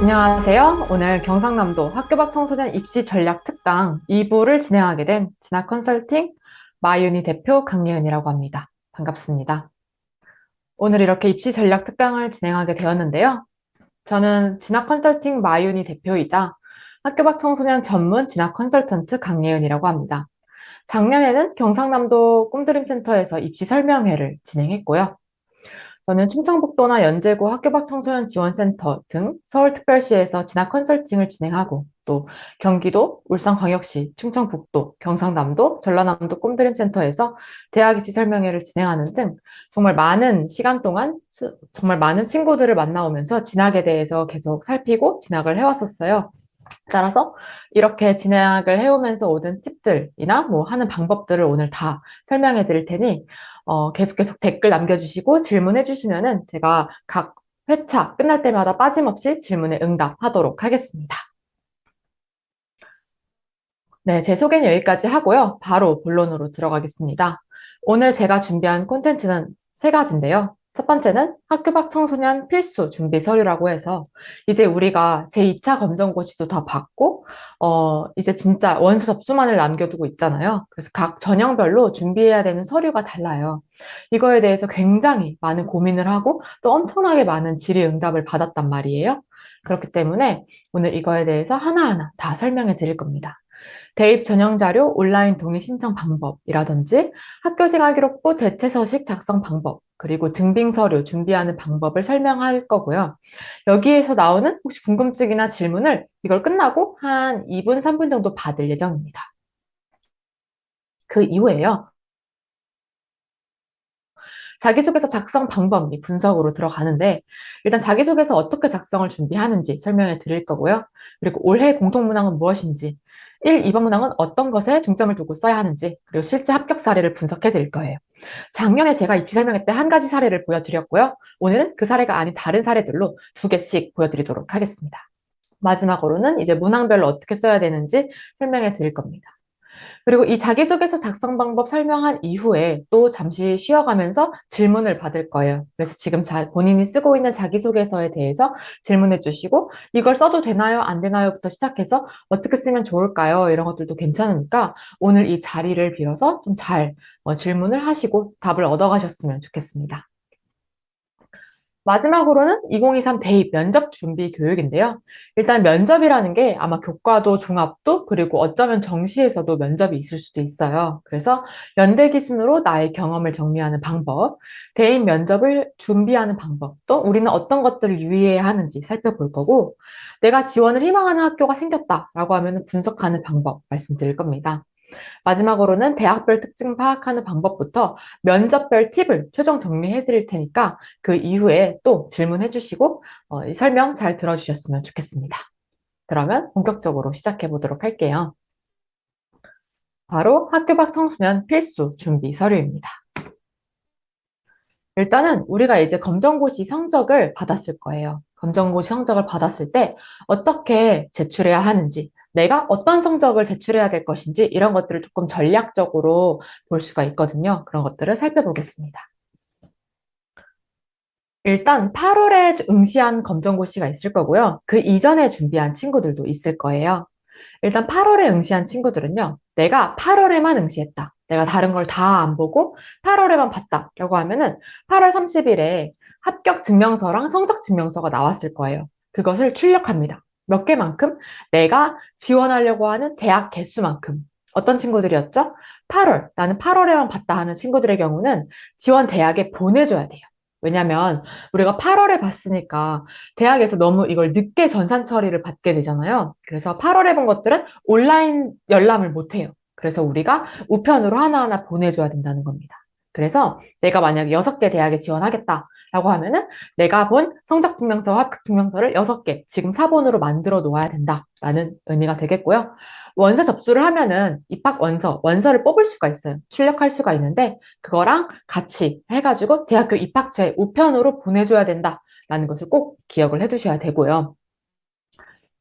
안녕하세요. 오늘 경상남도 학교 밖 청소년 입시 전략 특강 2부를 진행하게 된 진학 컨설팅 마유니 대표 강예은이라고 합니다. 반갑습니다. 오늘 이렇게 입시 전략 특강을 진행하게 되었는데요. 저는 진학 컨설팅 마유니 대표이자 학교 밖 청소년 전문 진학 컨설턴트 강예은이라고 합니다. 작년에는 경상남도 꿈드림 센터에서 입시 설명회를 진행했고요. 저는 충청북도나 연제구 학교밖 청소년 지원센터 등 서울특별시에서 진학 컨설팅을 진행하고 또 경기도, 울산광역시, 충청북도, 경상남도, 전라남도 꿈드림 센터에서 대학 입시 설명회를 진행하는 등 정말 많은 시간 동안 정말 많은 친구들을 만나오면서 진학에 대해서 계속 살피고 진학을 해왔었어요. 따라서 이렇게 진학을 해오면서 얻은 팁들이나 뭐 하는 방법들을 오늘 다 설명해 드릴 테니 계속 댓글 남겨주시고 질문해 주시면은 제가 각 회차 끝날 때마다 빠짐없이 질문에 응답하도록 하겠습니다. 네, 제 소개는 여기까지 하고요. 바로 본론으로 들어가겠습니다. 오늘 제가 준비한 콘텐츠는 세 가지인데요. 첫 번째는 학교 밖 청소년 필수 준비 서류라고 해서 이제 우리가 제2차 검정고시도 다 받고 이제 진짜 원서 접수만을 남겨두고 있잖아요. 그래서 각 전형별로 준비해야 되는 서류가 달라요. 이거에 대해서 굉장히 많은 고민을 하고 또 엄청나게 많은 질의응답을 받았단 말이에요. 그렇기 때문에 오늘 이거에 대해서 하나하나 다 설명해 드릴 겁니다. 대입 전형 자료 온라인 동의 신청 방법이라든지 학교 생활기록부 대체 서식 작성 방법, 그리고 증빙 서류 준비하는 방법을 설명할 거고요. 여기에서 나오는 혹시 궁금증이나 질문을 이걸 끝나고 한 2분, 3분 정도 받을 예정입니다. 그 이후에요. 자기소개서 작성 방법 및 분석으로 들어가는데 일단 자기소개서 어떻게 작성을 준비하는지 설명해 드릴 거고요. 그리고 올해 공통문항은 무엇인지 1, 2번 문항은 어떤 것에 중점을 두고 써야 하는지 그리고 실제 합격 사례를 분석해 드릴 거예요. 작년에 제가 입시 설명회 때 한 가지 사례를 보여드렸고요. 오늘은 그 사례가 아닌 다른 사례들로 두 개씩 보여드리도록 하겠습니다. 마지막으로는 이제 문항별로 어떻게 써야 되는지 설명해 드릴 겁니다. 그리고 이 자기소개서 작성 방법 설명한 이후에 또 잠시 쉬어가면서 질문을 받을 거예요. 그래서 지금 본인이 쓰고 있는 자기소개서에 대해서 질문해 주시고 이걸 써도 되나요? 안 되나요?부터 시작해서 어떻게 쓰면 좋을까요? 이런 것들도 괜찮으니까 오늘 이 자리를 빌어서 좀 잘 질문을 하시고 답을 얻어가셨으면 좋겠습니다. 마지막으로는 2023 대입 면접 준비 교육인데요. 일단 면접이라는 게 아마 교과도 종합도 그리고 어쩌면 정시에서도 면접이 있을 수도 있어요. 그래서 연대 기준으로 나의 경험을 정리하는 방법, 대입 면접을 준비하는 방법, 또 우리는 어떤 것들을 유의해야 하는지 살펴볼 거고, 내가 지원을 희망하는 학교가 생겼다라고 하면 분석하는 방법 말씀드릴 겁니다. 마지막으로는 대학별 특징 파악하는 방법부터 면접별 팁을 최종 정리해 드릴 테니까 그 이후에 또 질문해 주시고 이 설명 잘 들어주셨으면 좋겠습니다. 그러면 본격적으로 시작해 보도록 할게요. 바로 학교 밖 청소년 필수 준비 서류입니다. 일단은 우리가 이제 검정고시 성적을 받았을 거예요. 검정고시 성적을 받았을 때 어떻게 제출해야 하는지, 내가 어떤 성적을 제출해야 될 것인지 이런 것들을 조금 전략적으로 볼 수가 있거든요. 그런 것들을 살펴보겠습니다. 일단 8월에 응시한 검정고시가 있을 거고요. 그 이전에 준비한 친구들도 있을 거예요. 일단 8월에 응시한 친구들은요. 내가 8월에만 응시했다. 내가 다른 걸 다 안 보고 8월에만 봤다라고 하면은 8월 30일에 합격 증명서랑 성적 증명서가 나왔을 거예요. 그것을 출력합니다. 몇 개만큼? 내가 지원하려고 하는 대학 개수만큼. 어떤 친구들이었죠? 8월. 나는 8월에만 봤다 하는 친구들의 경우는 지원 대학에 보내줘야 돼요. 왜냐면 우리가 8월에 봤으니까 대학에서 너무 이걸 늦게 전산 처리를 받게 되잖아요. 그래서 8월에 본 것들은 온라인 열람을 못 해요. 그래서 우리가 우편으로 하나하나 보내줘야 된다는 겁니다. 그래서 내가 만약에 6개 대학에 지원하겠다라고 하면은 내가 본 성적증명서, 합격증명서를 6개 지금 사본으로 만들어 놓아야 된다라는 의미가 되겠고요. 원서 접수를 하면은 입학 원서를 뽑을 수가 있어요. 출력할 수가 있는데 그거랑 같이 해가지고 대학교 입학처에 우편으로 보내줘야 된다라는 것을 꼭 기억을 해두셔야 되고요.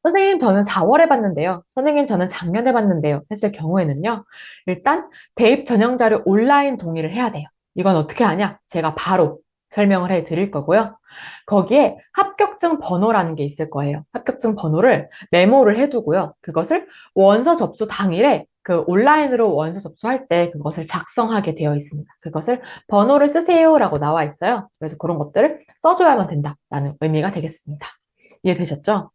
선생님, 저는 4월에 봤는데요. 선생님, 저는 작년에 봤는데요. 했을 경우에는요. 일단 대입 전형 자료 온라인 동의를 해야 돼요. 이건 어떻게 하냐? 제가 바로 설명을 해 드릴 거고요. 거기에 합격증 번호라는 게 있을 거예요. 합격증 번호를 메모를 해두고요. 그것을 원서 접수 당일에 그 온라인으로 원서 접수할 때 그것을 작성하게 되어 있습니다. 그것을 번호를 쓰세요라고 나와 있어요. 그래서 그런 것들을 써줘야만 된다라는 의미가 되겠습니다. 이해되셨죠?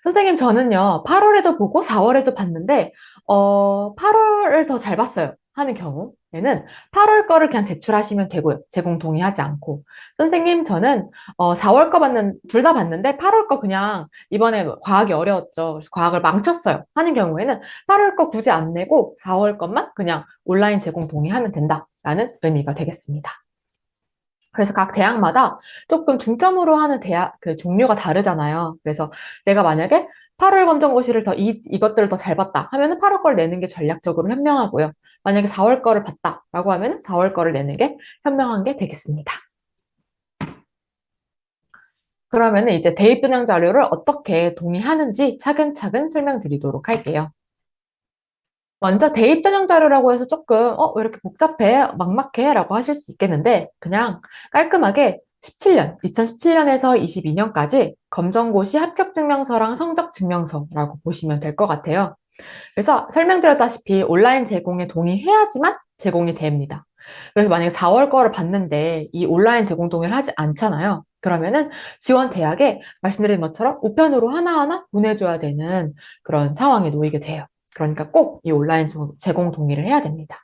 선생님, 저는요, 8월에도 보고 4월에도 봤는데, 8월을 더 잘 봤어요. 하는 경우에는 8월 거를 그냥 제출하시면 되고요. 제공 동의하지 않고. 선생님, 저는 4월 거 둘 다 봤는데 8월 거 그냥 이번에 과학이 어려웠죠. 그래서 과학을 망쳤어요. 하는 경우에는 8월 거 굳이 안 내고 4월 것만 그냥 온라인 제공 동의하면 된다라는 의미가 되겠습니다. 그래서 각 대학마다 조금 중점으로 하는 대학 그 종류가 다르잖아요. 그래서 내가 만약에 8월 검정고시를 이것들을 더 잘 봤다 하면은 8월 걸 내는 게 전략적으로 현명하고요. 만약에 4월 거를 봤다라고 하면은 4월 거를 내는 게 현명한 게 되겠습니다. 그러면은 이제 대입 전형 자료를 어떻게 동의하는지 차근차근 설명드리도록 할게요. 먼저 대입 전형 자료라고 해서 조금 왜 이렇게 복잡해? 막막해? 라고 하실 수 있겠는데 그냥 깔끔하게 2017년에서 22년까지 검정고시 합격증명서랑 성적증명서라고 보시면 될 것 같아요. 그래서 설명드렸다시피 온라인 제공에 동의해야지만 제공이 됩니다. 그래서 만약에 4월 거를 봤는데 이 온라인 제공 동의를 하지 않잖아요. 그러면은 지원 대학에 말씀드린 것처럼 우편으로 하나하나 보내줘야 되는 그런 상황에 놓이게 돼요. 그러니까 꼭 이 온라인 제공 동의를 해야 됩니다.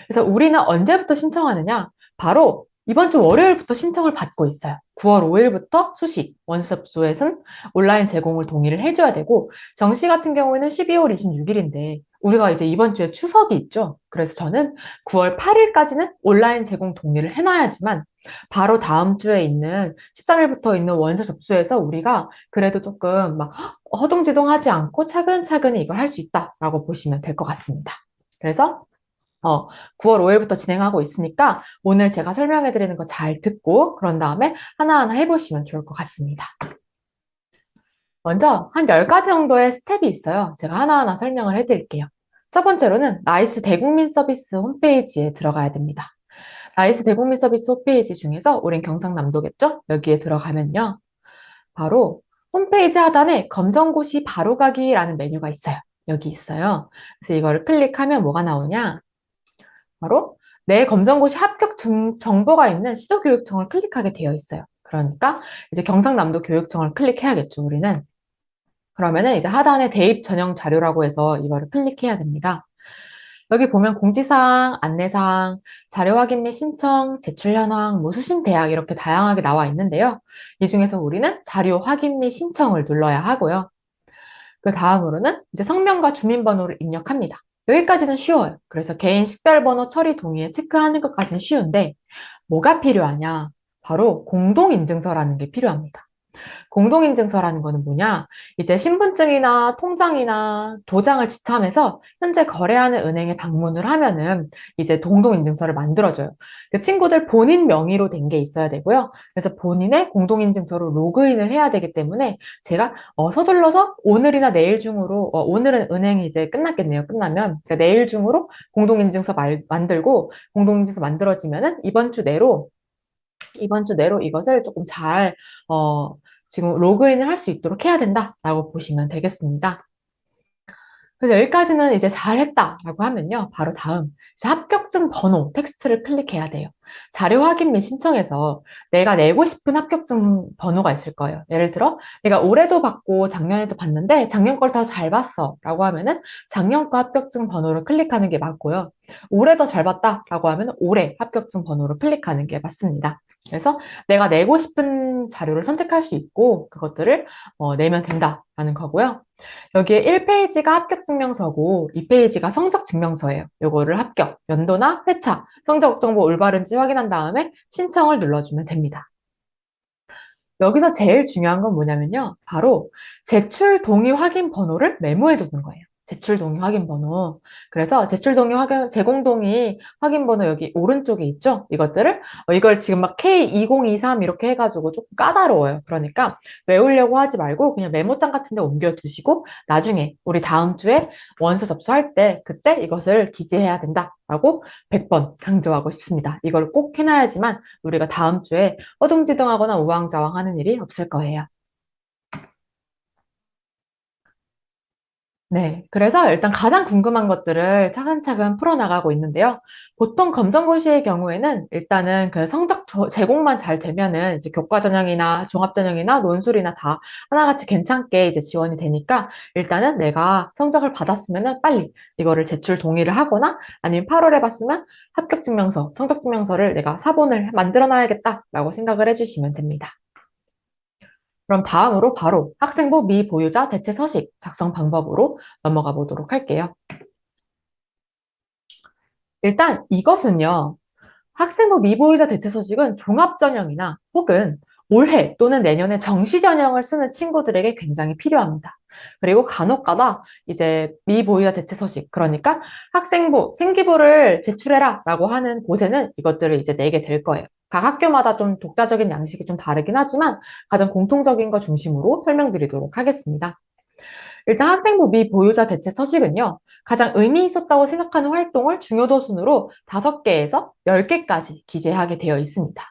그래서 우리는 언제부터 신청하느냐? 바로 이번 주 월요일부터 신청을 받고 있어요. 9월 5일부터 수시, 원접수에선 온라인 제공을 동의를 해줘야 되고, 정시 같은 경우에는 12월 26일인데, 우리가 이제 이번 주에 추석이 있죠. 그래서 저는 9월 8일까지는 온라인 제공 동의를 해놔야지만, 바로 다음 주에 있는 13일부터 있는 원서 접수에서 우리가 그래도 조금 막 허둥지둥하지 않고 차근차근히 이걸 할 수 있다라고 보시면 될 것 같습니다. 그래서 9월 5일부터 진행하고 있으니까 오늘 제가 설명해 드리는 거 잘 듣고 그런 다음에 하나하나 해보시면 좋을 것 같습니다. 먼저 한 10가지 정도의 스텝이 있어요. 제가 하나하나 설명을 해드릴게요. 첫 번째로는 나이스 대국민 서비스 홈페이지에 들어가야 됩니다. 나이스 대국민 서비스 홈페이지 중에서 우린 경상남도겠죠? 여기에 들어가면요. 바로 홈페이지 하단에 검정고시 바로가기라는 메뉴가 있어요. 여기 있어요. 그래서 이거를 클릭하면 뭐가 나오냐? 바로 내 검정고시 합격 정보가 있는 시도교육청을 클릭하게 되어 있어요. 그러니까 이제 경상남도 교육청을 클릭해야겠죠, 우리는. 그러면은 이제 하단에 대입 전형 자료라고 해서 이거를 클릭해야 됩니다. 여기 보면 공지사항, 안내사항, 자료 확인 및 신청, 제출 현황, 뭐 수신 대학 이렇게 다양하게 나와 있는데요. 이 중에서 우리는 자료 확인 및 신청을 눌러야 하고요. 그 다음으로는 이제 성명과 주민번호를 입력합니다. 여기까지는 쉬워요. 그래서 개인 식별번호 처리 동의에 체크하는 것까지는 쉬운데 뭐가 필요하냐? 바로 공동인증서라는 게 필요합니다. 공동인증서라는 거는 뭐냐? 이제 신분증이나 통장이나 도장을 지참해서 현재 거래하는 은행에 방문을 하면은 이제 공동인증서를 만들어줘요. 그 친구들 본인 명의로 된 게 있어야 되고요. 그래서 본인의 공동인증서로 로그인을 해야 되기 때문에 제가 서둘러서 오늘이나 내일 중으로 오늘은 은행이 이제 끝났겠네요. 끝나면 그러니까 내일 중으로 공동인증서 만들고 공동인증서 만들어지면은 이번 주 내로 이것을 조금 잘 지금 로그인을 할 수 있도록 해야 된다라고 보시면 되겠습니다. 그래서 여기까지는 이제 잘했다라고 하면요. 바로 다음 이제 합격증 번호 텍스트를 클릭해야 돼요. 자료 확인 및 신청에서 내가 내고 싶은 합격증 번호가 있을 거예요. 예를 들어 내가 올해도 받고 작년에도 봤는데 작년 걸 더 잘 봤어 라고 하면은 작년 거 합격증 번호를 클릭하는 게 맞고요. 올해 더 잘 봤다라고 하면 올해 합격증 번호를 클릭하는 게 맞습니다. 그래서 내가 내고 싶은 자료를 선택할 수 있고 그것들을 내면 된다라는 거고요. 여기에 1페이지가 합격증명서고 2페이지가 성적증명서예요. 요거를 합격, 연도나 회차, 성적 정보 올바른지 확인한 다음에 신청을 눌러주면 됩니다. 여기서 제일 중요한 건 뭐냐면요. 바로 제출 동의 확인 번호를 메모해 두는 거예요. 제출 동의 확인 번호. 그래서 제출 동의 확인, 제공 동의 확인 번호 여기 오른쪽에 있죠? 이것들을, 이걸 지금 막 K2023 이렇게 해가지고 조금 까다로워요. 그러니까 외우려고 하지 말고 그냥 메모장 같은 데 옮겨두시고 나중에 우리 다음 주에 원서 접수할 때 그때 이것을 기재해야 된다라고 100번 강조하고 싶습니다. 이걸 꼭 해놔야지만 우리가 다음 주에 허둥지둥하거나 우왕좌왕하는 일이 없을 거예요. 네, 그래서 일단 가장 궁금한 것들을 차근차근 풀어나가고 있는데요. 보통 검정고시의 경우에는 일단은 그 성적 제공만 잘 되면은 이제 교과 전형이나 종합 전형이나 논술이나 다 하나같이 괜찮게 이제 지원이 되니까 일단은 내가 성적을 받았으면은 빨리 이거를 제출 동의를 하거나 아니면 8월에 봤으면 합격 증명서, 성적 증명서를 내가 사본을 만들어 놔야겠다라고 생각을 해주시면 됩니다. 그럼 다음으로 바로 학생부 미보유자 대체 서식 작성 방법으로 넘어가 보도록 할게요. 일단 이것은요, 학생부 미보유자 대체 서식은 종합전형이나 혹은 올해 또는 내년에 정시전형을 쓰는 친구들에게 굉장히 필요합니다. 그리고 간혹가다 이제 미보유자 대체 서식, 그러니까 학생부, 생기부를 제출해라 라고 하는 곳에는 이것들을 이제 내게 될 거예요. 각 학교마다 좀 독자적인 양식이 좀 다르긴 하지만 가장 공통적인 거 중심으로 설명드리도록 하겠습니다. 일단 학생부 미보유자 대체 서식은요, 가장 의미 있었다고 생각하는 활동을 중요도 순으로 5개에서 10개까지 기재하게 되어 있습니다.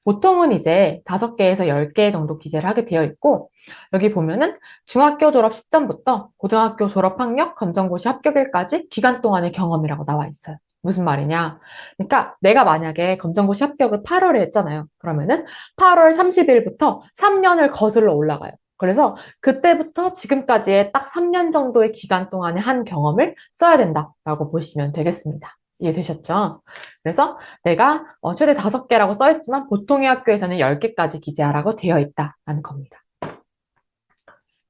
보통은 이제 5개에서 10개 정도 기재를 하게 되어 있고, 여기 보면은 중학교 졸업 시점부터 고등학교 졸업학력, 검정고시 합격일까지 기간 동안의 경험이라고 나와 있어요. 무슨 말이냐? 그러니까 내가 만약에 검정고시 합격을 8월에 했잖아요. 그러면은 8월 30일부터 3년을 거슬러 올라가요. 그래서 그때부터 지금까지의 딱 3년 정도의 기간 동안에 한 경험을 써야 된다라고 보시면 되겠습니다. 이해되셨죠? 그래서 내가 최대 5개라고 써있지만 보통의 학교에서는 10개까지 기재하라고 되어 있다라는 겁니다.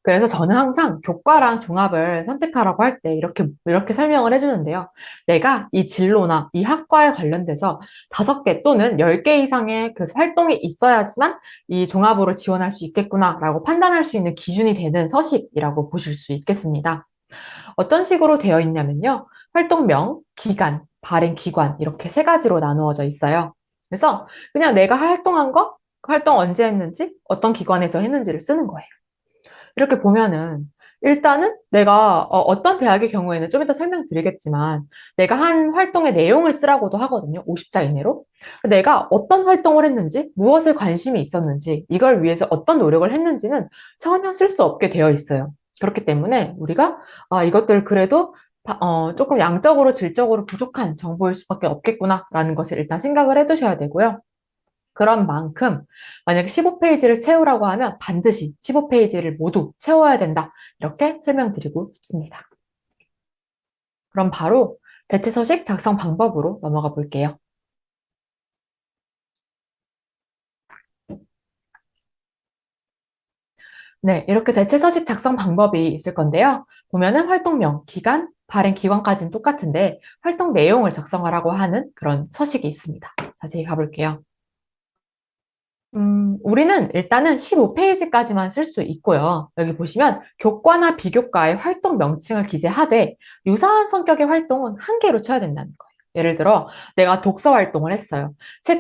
그래서 저는 항상 교과랑 종합을 선택하라고 할 때 이렇게 설명을 해주는데요. 내가 이 진로나 이 학과에 관련돼서 5개 또는 10개 이상의 그 활동이 있어야지만 이 종합으로 지원할 수 있겠구나라고 판단할 수 있는 기준이 되는 서식이라고 보실 수 있겠습니다. 어떤 식으로 되어 있냐면요. 활동명, 기간, 발행 기관 이렇게 3가지로 나누어져 있어요. 그래서 그냥 내가 활동한 거, 그 활동 언제 했는지, 어떤 기관에서 했는지를 쓰는 거예요. 이렇게 보면은 일단은 내가 떤 대학의 경우에는 좀 이따 설명드리겠지만 내가 한 활동의 내용을 쓰라고도 하거든요. 50자 이내로. 내가 어떤 활동을 했는지, 무엇에 관심이 있었는지, 이걸 위해서 어떤 노력을 했는지는 전혀 쓸 수 없게 되어 있어요. 그렇기 때문에 우리가 이것들 그래도 조금 양적으로 질적으로 부족한 정보일 수밖에 없겠구나라는 것을 일단 생각을 해두셔야 되고요. 그런 만큼 만약에 15페이지를 채우라고 하면 반드시 15페이지를 모두 채워야 된다. 이렇게 설명드리고 싶습니다. 그럼 바로 대체서식 작성 방법으로 넘어가 볼게요. 네, 이렇게 대체서식 작성 방법이 있을 건데요. 보면은 활동명, 기간, 발행 기관까지는 똑같은데 활동 내용을 작성하라고 하는 그런 서식이 있습니다. 자세히 가볼게요. 우리는 일단은 15페이지까지만 쓸 수 있고요. 여기 보시면 교과나 비교과의 활동 명칭을 기재하되 유사한 성격의 활동은 한 개로 쳐야 된다는 거예요. 예를 들어 내가 독서 활동을 했어요.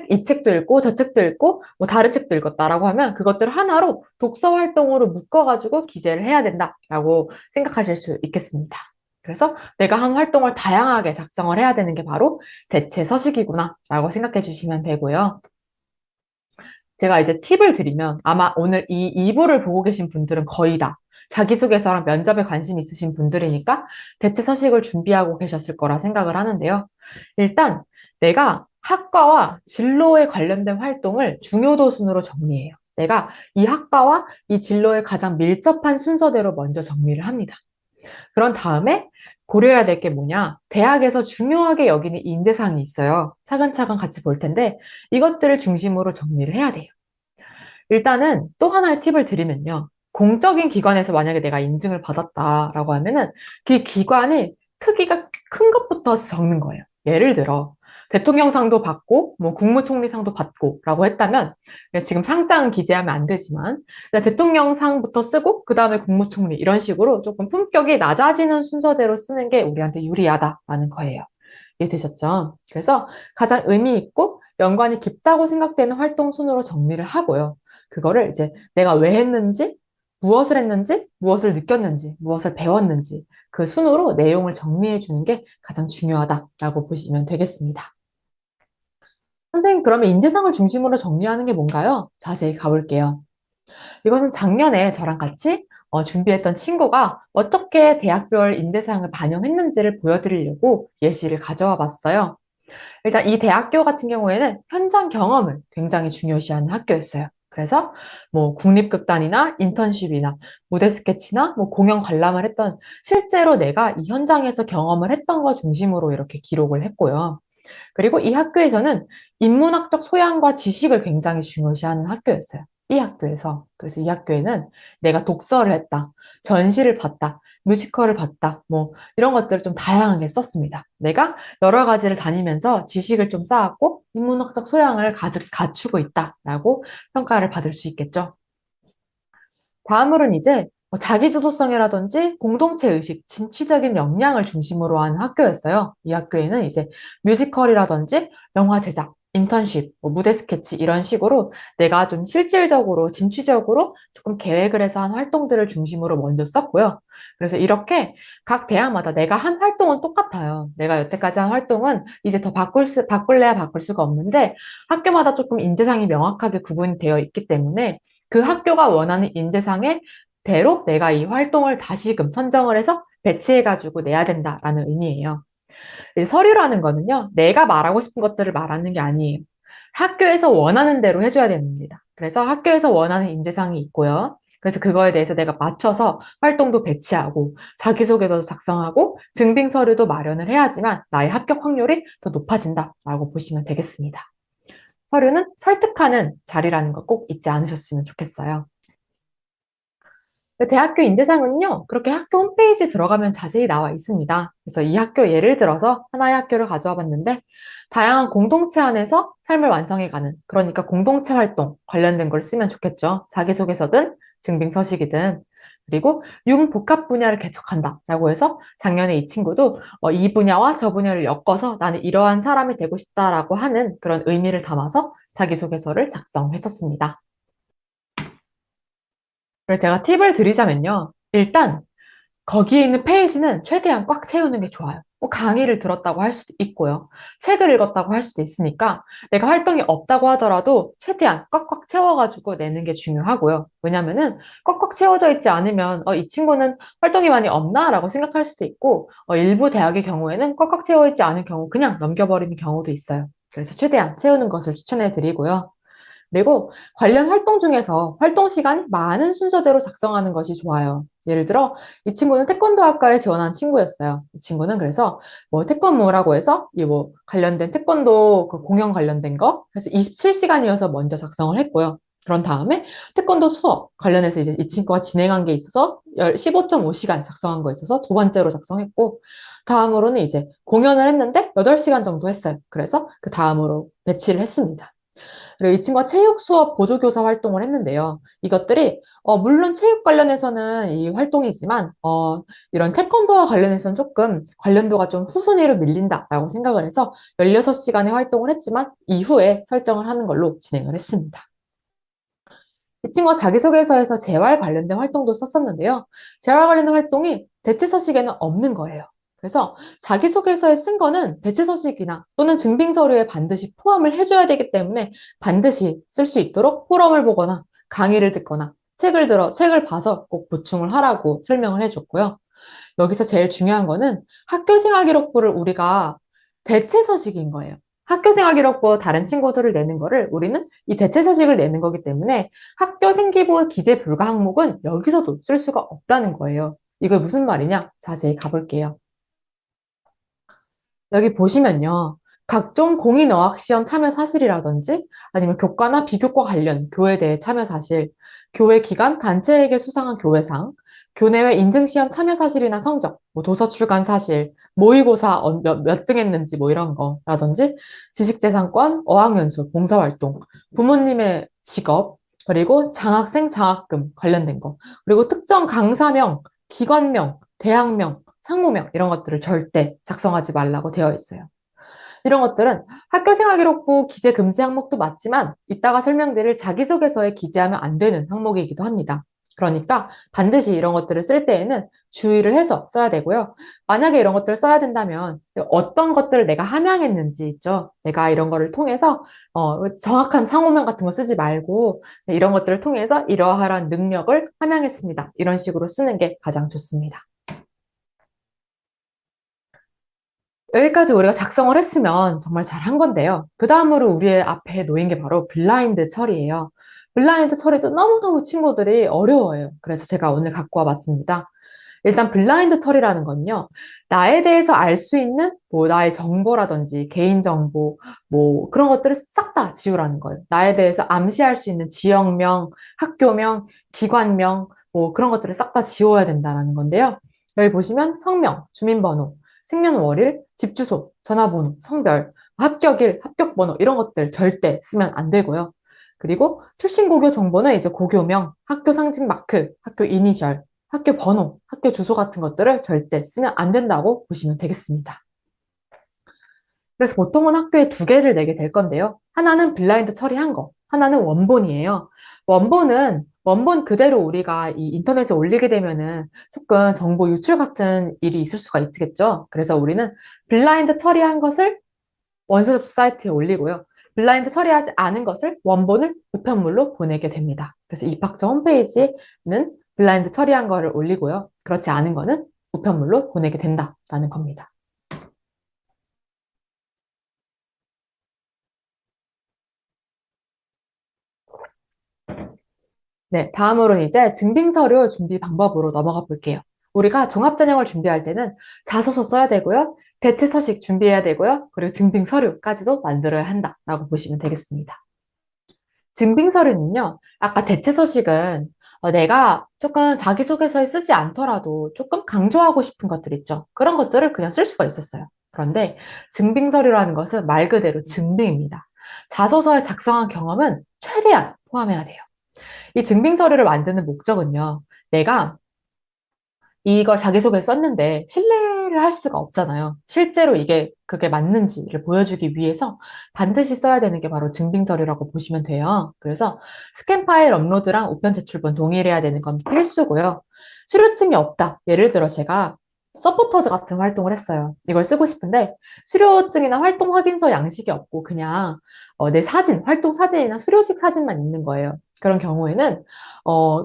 이 책도 읽고 저 책도 읽고 뭐 다른 책도 읽었다라고 하면 그것들을 하나로 독서 활동으로 묶어가지고 기재를 해야 된다라고 생각하실 수 있겠습니다. 그래서 내가 한 활동을 다양하게 작성을 해야 되는 게 바로 대체 서식이구나 라고 생각해 주시면 되고요. 제가 이제 팁을 드리면 아마 오늘 이 2부를 보고 계신 분들은 거의 다 자기소개서랑 면접에 관심 있으신 분들이니까 대체 서식을 준비하고 계셨을 거라 생각을 하는데요. 일단 내가 학과와 진로에 관련된 활동을 중요도 순으로 정리해요. 내가 이 학과와 이 진로에 가장 밀접한 순서대로 먼저 정리를 합니다. 그런 다음에 고려해야 될 게 뭐냐? 대학에서 중요하게 여기는 인재상이 있어요. 차근차근 같이 볼 텐데 이것들을 중심으로 정리를 해야 돼요. 일단은 또 하나의 팁을 드리면요. 공적인 기관에서 만약에 내가 인증을 받았다라고 하면은 그 기관의 크기가 큰 것부터 적는 거예요. 예를 들어 대통령상도 받고, 뭐 국무총리상도 받고 라고 했다면, 지금 상장은 기재하면 안 되지만, 일단 대통령상부터 쓰고, 그 다음에 국무총리 이런 식으로 조금 품격이 낮아지는 순서대로 쓰는 게 우리한테 유리하다라는 거예요. 이해되셨죠? 그래서 가장 의미 있고 연관이 깊다고 생각되는 활동 순으로 정리를 하고요. 그거를 이제 내가 왜 했는지, 무엇을 느꼈는지, 무엇을 배웠는지 그 순으로 내용을 정리해 주는 게 가장 중요하다라고 보시면 되겠습니다. 선생님, 그러면 인재상을 중심으로 정리하는 게 뭔가요? 자세히 가볼게요. 이것은 작년에 저랑 같이 준비했던 친구가 어떻게 대학별 인재상을 반영했는지를 보여드리려고 예시를 가져와 봤어요. 일단 이 대학교 같은 경우에는 현장 경험을 굉장히 중요시하는 학교였어요. 그래서 뭐 국립극단이나 인턴십이나 무대 스케치나 뭐 공연 관람을 했던 실제로 내가 이 현장에서 경험을 했던 거 중심으로 이렇게 기록을 했고요. 그리고 이 학교에서는 인문학적 소양과 지식을 굉장히 중요시하는 학교였어요. 이 학교에서. 그래서 이 학교에는 내가 독서를 했다, 전시를 봤다, 뮤지컬을 봤다, 뭐 이런 것들을 좀 다양하게 썼습니다. 내가 여러 가지를 다니면서 지식을 좀 쌓았고 인문학적 소양을 가득 갖추고 있다라고 평가를 받을 수 있겠죠. 다음으로는 이제 뭐 자기주도성이라든지 공동체 의식, 진취적인 역량을 중심으로 하는 학교였어요. 이 학교에는 이제 뮤지컬이라든지 영화 제작, 인턴십, 뭐 무대 스케치 이런 식으로 내가 좀 실질적으로, 진취적으로 조금 계획을 해서 한 활동들을 중심으로 먼저 썼고요. 그래서 이렇게 각 대학마다 내가 한 활동은 똑같아요. 내가 여태까지 한 활동은 이제 더 바꿀래야 바꿀 수가 없는데 학교마다 조금 인재상이 명확하게 구분이 되어 있기 때문에 그 학교가 원하는 인재상의 대로 내가 이 활동을 다시금 선정을 해서 배치해가지고 내야 된다라는 의미예요. 이 서류라는 거는요, 내가 말하고 싶은 것들을 말하는 게 아니에요. 학교에서 원하는 대로 해줘야 됩니다. 그래서 학교에서 원하는 인재상이 있고요. 그래서 그거에 대해서 내가 맞춰서 활동도 배치하고 자기소개서도 작성하고 증빙 서류도 마련을 해야지만 나의 합격 확률이 더 높아진다라고 보시면 되겠습니다. 서류는 설득하는 자리라는 거 꼭 잊지 않으셨으면 좋겠어요. 대학교 인재상은요, 그렇게 학교 홈페이지 들어가면 자세히 나와 있습니다. 그래서 이 학교 예를 들어서 하나의 학교를 가져와 봤는데, 다양한 공동체 안에서 삶을 완성해가는, 그러니까 공동체 활동 관련된 걸 쓰면 좋겠죠. 자기소개서든 증빙서식이든. 그리고 융복합 분야를 개척한다라고 해서 작년에 이 친구도 이 분야와 저 분야를 엮어서 나는 이러한 사람이 되고 싶다라고 하는 그런 의미를 담아서 자기소개서를 작성했었습니다. 그래서 제가 팁을 드리자면요. 일단 거기에 있는 페이지는 최대한 꽉 채우는 게 좋아요. 뭐 강의를 들었다고 할 수도 있고요. 책을 읽었다고 할 수도 있으니까 내가 활동이 없다고 하더라도 최대한 꽉꽉 채워가지고 내는 게 중요하고요. 왜냐면은 꽉꽉 채워져 있지 않으면 이 친구는 활동이 많이 없나? 라고 생각할 수도 있고 일부 대학의 경우에는 꽉꽉 채워 있지 않은 경우 그냥 넘겨버리는 경우도 있어요. 그래서 최대한 채우는 것을 추천해 드리고요. 그리고 관련 활동 중에서 활동 시간이 많은 순서대로 작성하는 것이 좋아요. 예를 들어 이 친구는 태권도 학과에 지원한 친구였어요. 이 친구는 그래서 뭐 태권무라고 해서 이 뭐 관련된 태권도 그 공연 관련된 거 그래서 27시간이어서 먼저 작성을 했고요. 그런 다음에 태권도 수업 관련해서 이제 이 친구가 진행한 게 있어서 15.5시간 작성한 거 있어서 두 번째로 작성했고 다음으로는 이제 공연을 했는데 8시간 정도 했어요. 그래서 그 다음으로 배치를 했습니다. 그리고 이 친구가 체육 수업 보조교사 활동을 했는데요. 이것들이 물론 체육 관련해서는 이 활동이지만 이런 태권도와 관련해서는 조금 관련도가 좀 후순위로 밀린다라고 생각을 해서 16시간의 활동을 했지만 이후에 설정을 하는 걸로 진행을 했습니다. 이 친구가 자기소개서에서 재활 관련된 활동도 썼었는데요. 재활 관련된 활동이 대체서식에는 없는 거예요. 그래서 자기소개서에 쓴 거는 대체서식이나 또는 증빙서류에 반드시 포함을 해줘야 되기 때문에 반드시 쓸 수 있도록 포럼을 보거나 강의를 듣거나 책을 봐서 꼭 보충을 하라고 설명을 해줬고요. 여기서 제일 중요한 거는 학교생활기록부를 우리가 대체서식인 거예요. 학교생활기록부 다른 친구들을 내는 거를 우리는 이 대체서식을 내는 거기 때문에 학교생기부 기재 불가 항목은 여기서도 쓸 수가 없다는 거예요. 이거 무슨 말이냐? 자세히 가볼게요. 여기 보시면요. 각종 공인어학시험 참여 사실이라든지 아니면 교과나 비교과 관련 교회대회 참여 사실, 교회 기관 단체에게 수상한 교회상, 교내외 인증시험 참여 사실이나 성적, 뭐 도서 출간 사실, 모의고사 몇 등 했는지 뭐 이런 거라든지 지식재산권, 어학연수, 봉사활동, 부모님의 직업, 그리고 장학생, 장학금 관련된 거, 그리고 특정 강사명, 기관명, 대학명, 상호명 이런 것들을 절대 작성하지 말라고 되어 있어요. 이런 것들은 학교생활기록부 기재 금지 항목도 맞지만 이따가 설명드릴 자기소개서에 기재하면 안 되는 항목이기도 합니다. 그러니까 반드시 이런 것들을 쓸 때에는 주의를 해서 써야 되고요. 만약에 이런 것들을 써야 된다면 어떤 것들을 내가 함양했는지 있죠. 내가 이런 거를 통해서 정확한 상호명 같은 거 쓰지 말고 이런 것들을 통해서 이러한 능력을 함양했습니다. 이런 식으로 쓰는 게 가장 좋습니다. 여기까지 우리가 작성을 했으면 정말 잘한 건데요. 그 다음으로 우리의 앞에 놓인 게 바로 블라인드 처리예요. 블라인드 처리도 너무너무 친구들이 어려워해요. 그래서 제가 오늘 갖고 와봤습니다. 일단 블라인드 처리라는 건요. 나에 대해서 알 수 있는 뭐 나의 정보라든지 개인정보 뭐 그런 것들을 싹 다 지우라는 거예요. 나에 대해서 암시할 수 있는 지역명, 학교명, 기관명 뭐 그런 것들을 싹 다 지워야 된다는 건데요. 여기 보시면 성명, 주민번호, 생년월일, 집주소, 전화번호, 성별, 합격일, 합격번호 이런 것들 절대 쓰면 안 되고요. 그리고 출신고교 정보는 이제 고교명, 학교 상징 마크, 학교 이니셜, 학교 번호, 학교 주소 같은 것들을 절대 쓰면 안 된다고 보시면 되겠습니다. 그래서 보통은 학교에 두 개를 내게 될 건데요. 하나는 블라인드 처리한 거, 하나는 원본이에요. 원본 그대로 우리가 이 인터넷에 올리게 되면은 조금 정보 유출 같은 일이 있을 수가 있겠죠. 그래서 우리는 블라인드 처리한 것을 원서 접수 사이트에 올리고요. 블라인드 처리하지 않은 것을 원본을 우편물로 보내게 됩니다. 그래서 입학처 홈페이지는 블라인드 처리한 거를 올리고요. 그렇지 않은 거는 우편물로 보내게 된다라는 겁니다. 네, 다음으로는 이제 증빙서류 준비 방법으로 넘어가 볼게요. 우리가 종합전형을 준비할 때는 자소서 써야 되고요. 대체서식 준비해야 되고요. 그리고 증빙서류까지도 만들어야 한다라고 보시면 되겠습니다. 증빙서류는요, 아까 대체서식은 내가 조금 자기소개서에 쓰지 않더라도 조금 강조하고 싶은 것들 있죠. 그런 것들을 그냥 쓸 수가 있었어요. 그런데 증빙서류라는 것은 말 그대로 증빙입니다. 자소서에 작성한 경험은 최대한 포함해야 돼요. 이 증빙서류를 만드는 목적은요, 내가 이걸 자기소개에 썼는데 신뢰를 할 수가 없잖아요. 실제로 그게 맞는지를 보여주기 위해서 반드시 써야 되는 게 바로 증빙서류라고 보시면 돼요. 그래서 스캔 파일 업로드랑 우편 제출본 동일해야 되는 건 필수고요. 수료증이 없다. 예를 들어 제가 서포터즈 같은 활동을 했어요. 이걸 쓰고 싶은데 수료증이나 활동 확인서 양식이 없고 그냥 내 사진, 활동 사진이나 수료식 사진만 있는 거예요. 그런 경우에는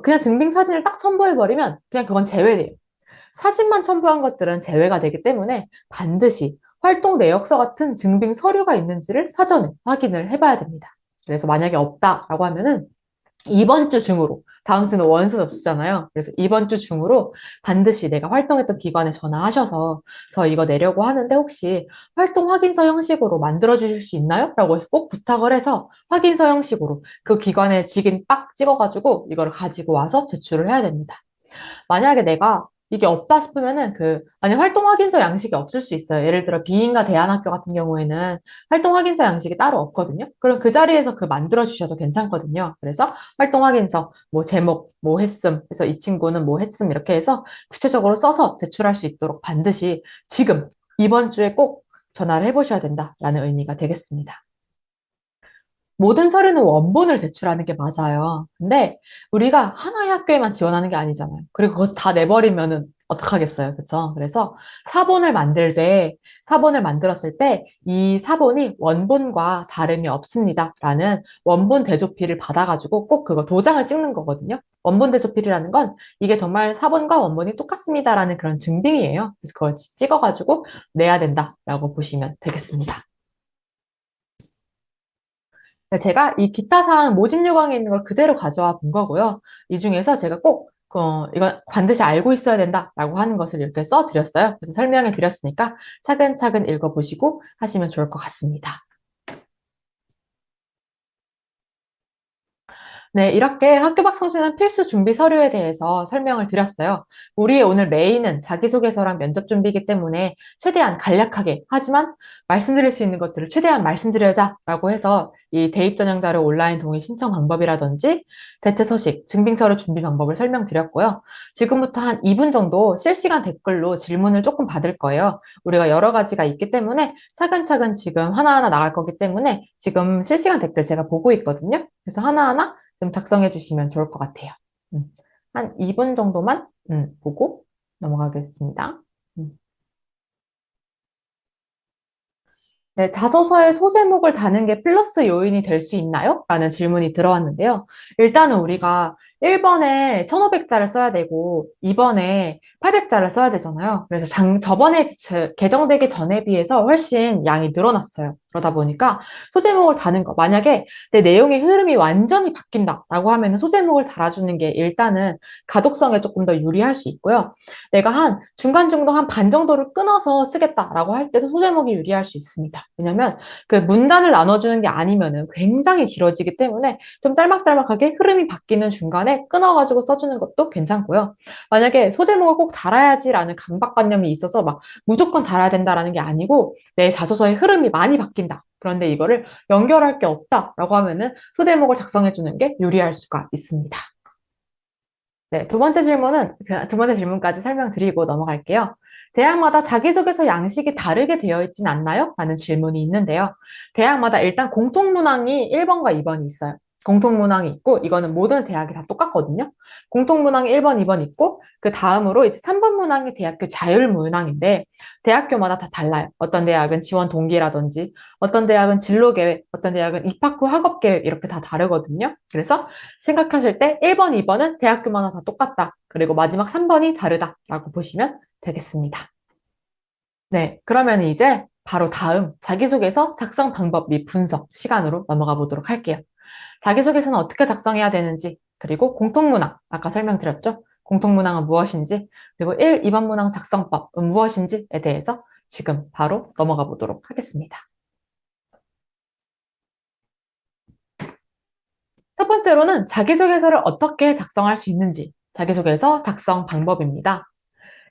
그냥 증빙 사진을 딱 첨부해버리면 그냥 그건 제외돼요. 사진만 첨부한 것들은 제외가 되기 때문에 반드시 활동 내역서 같은 증빙 서류가 있는지를 사전에 확인을 해봐야 됩니다. 그래서 만약에 없다라고 하면은 이번 주 중으로, 다음 주는 원서 접수잖아요. 그래서 이번 주 중으로 반드시 내가 활동했던 기관에 전화하셔서 저 이거 내려고 하는데 혹시 활동 확인서 형식으로 만들어 주실 수 있나요? 라고 해서 꼭 부탁을 해서 확인서 형식으로 그 기관에 직인 빡 찍어가지고 이걸 가지고 와서 제출을 해야 됩니다. 만약에 내가 이게 없다 싶으면은 아니, 활동 확인서 양식이 없을 수 있어요. 예를 들어, 비인가 대안학교 같은 경우에는 활동 확인서 양식이 따로 없거든요. 그럼 그 자리에서 만들어 주셔도 괜찮거든요. 그래서 활동 확인서, 뭐 제목, 뭐 했음, 그래서 이 친구는 뭐 했음, 이렇게 해서 구체적으로 써서 제출할 수 있도록 반드시 지금, 이번 주에 꼭 전화를 해보셔야 된다라는 의미가 되겠습니다. 모든 서류는 원본을 제출하는 게 맞아요. 근데 우리가 하나의 학교에만 지원하는 게 아니잖아요. 그리고 그거 다 내버리면은 어떡하겠어요. 그쵸? 그래서 사본을 만들었을 때 이 사본이 원본과 다름이 없습니다. 라는 원본 대조필을 받아가지고 꼭 그거 도장을 찍는 거거든요. 원본 대조필이라는 건 이게 정말 사본과 원본이 똑같습니다라는 그런 증빙이에요. 그래서 그걸 찍어가지고 내야 된다라고 보시면 되겠습니다. 제가 이 기타 사항 모집 요강에 있는 걸 그대로 가져와 본 거고요. 이 중에서 제가 꼭 이건 반드시 알고 있어야 된다라고 하는 것을 이렇게 써드렸어요. 그래서 설명해 드렸으니까 차근차근 읽어보시고 하시면 좋을 것 같습니다. 네, 이렇게 학교밖 성실한 필수 준비 서류에 대해서 설명을 드렸어요. 우리의 오늘 메인은 자기소개서랑 면접 준비이기 때문에 최대한 간략하게, 하지만 말씀드릴 수 있는 것들을 최대한 말씀드려자라고 해서 이 대입 전형 자료 온라인 동의 신청 방법이라든지 대체 서식, 증빙서류 준비 방법을 설명드렸고요. 지금부터 한 2분 정도 실시간 댓글로 질문을 조금 받을 거예요. 우리가 여러 가지가 있기 때문에 차근차근 지금 하나하나 나갈 거기 때문에 지금 실시간 댓글 제가 보고 있거든요. 그래서 하나하나 좀 작성해 주시면 좋을 것 같아요. 음, 한 2분 정도만 보고 넘어가겠습니다. 음. 네, 자소서에 소제목을 다는 게 플러스 요인이 될 수 있나요? 라는 질문이 들어왔는데요. 일단은 우리가 1번에 1500자를 써야 되고 2번에 800자를 써야 되잖아요. 그래서 저번에 개정되기 전에 비해서 훨씬 양이 늘어났어요. 그러다 보니까 소제목을 다는 거, 만약에 내 내용의 흐름이 완전히 바뀐다라고 하면 소제목을 달아주는 게 일단은 가독성에 조금 더 유리할 수 있고요. 내가 한 중간중간 한 반 정도를 끊어서 쓰겠다라고 할 때도 소제목이 유리할 수 있습니다. 왜냐면 그 문단을 나눠주는 게 아니면은 굉장히 길어지기 때문에 좀 짤막짤막하게 흐름이 바뀌는 중간에 끊어가지고 써주는 것도 괜찮고요. 만약에 소제목을 꼭 달아야지라는 강박관념이 있어서 막 무조건 달아야 된다라는 게 아니고 내 자소서의 흐름이 많이 바뀐다. 그런데 이거를 연결할 게 없다라고 하면은 소제목을 작성해주는 게 유리할 수가 있습니다. 네, 두 번째 질문은 두 번째 질문까지 설명드리고 넘어갈게요. 대학마다 자기소개서 양식이 다르게 되어 있진 않나요? 라는 질문이 있는데요. 대학마다 일단 공통문항이 1번과 2번이 있어요. 공통문항이 있고 이거는 모든 대학이 다 똑같거든요. 공통문항이 1번, 2번 있고 그 다음으로 이제 3번 문항이 대학교 자율문항인데 대학교마다 다 달라요. 어떤 대학은 지원 동기라든지 어떤 대학은 진로계획, 어떤 대학은 입학 후 학업계획 이렇게 다 다르거든요. 그래서 생각하실 때 1번, 2번은 대학교마다 다 똑같다. 그리고 마지막 3번이 다르다라고 보시면 되겠습니다. 네, 그러면 이제 바로 다음 자기소개서 작성 방법 및 분석 시간으로 넘어가 보도록 할게요. 자기소개서는 어떻게 작성해야 되는지, 그리고 공통문항, 아까 설명드렸죠? 공통문항은 무엇인지, 그리고 1, 2번 문항 작성법은 무엇인지에 대해서 지금 바로 넘어가 보도록 하겠습니다. 첫 번째로는 자기소개서를 어떻게 작성할 수 있는지, 자기소개서 작성 방법입니다.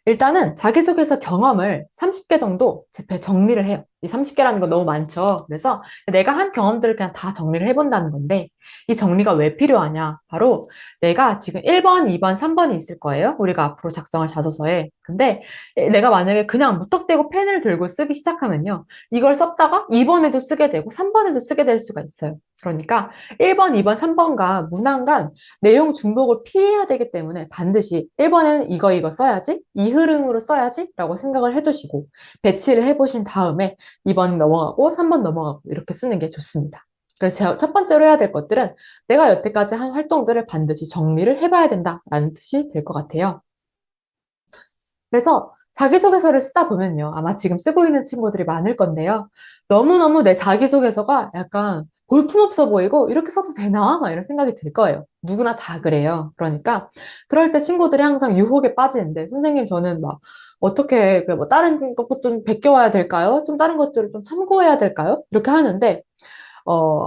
일단은 자기소개서 경험을 30개 정도 제패 정리를 해요. 이 30개라는 건 너무 많죠. 그래서 내가 한 경험들을 그냥 다 정리를 해본다는 건데, 이 정리가 왜 필요하냐? 바로 내가 지금 1번, 2번, 3번이 있을 거예요. 우리가 앞으로 작성할 자소서에. 근데 내가 만약에 그냥 무턱대고 펜을 들고 쓰기 시작하면요. 이걸 썼다가 2번에도 쓰게 되고 3번에도 쓰게 될 수가 있어요. 그러니까 1번, 2번, 3번과 문항간 내용 중복을 피해야 되기 때문에 반드시 1번에는 이거 써야지, 이 흐름으로 써야지 라고 생각을 해두시고 배치를 해보신 다음에 2번 넘어가고 3번 넘어가고 이렇게 쓰는 게 좋습니다. 그래서 제가 첫 번째로 해야 될 것들은 내가 여태까지 한 활동들을 반드시 정리를 해봐야 된다라는 뜻이 될 것 같아요. 그래서 자기소개서를 쓰다 보면요. 아마 지금 쓰고 있는 친구들이 많을 건데요. 너무너무 내 자기소개서가 약간 볼품없어 보이고 이렇게 써도 되나? 막 이런 생각이 들 거예요. 누구나 다 그래요. 그러니까 그럴 때 친구들이 항상 유혹에 빠지는데 선생님 저는 막 어떻게 그뭐 다른 것도 좀 베껴와야 될까요? 좀 다른 것들을 좀 참고해야 될까요? 이렇게 하는데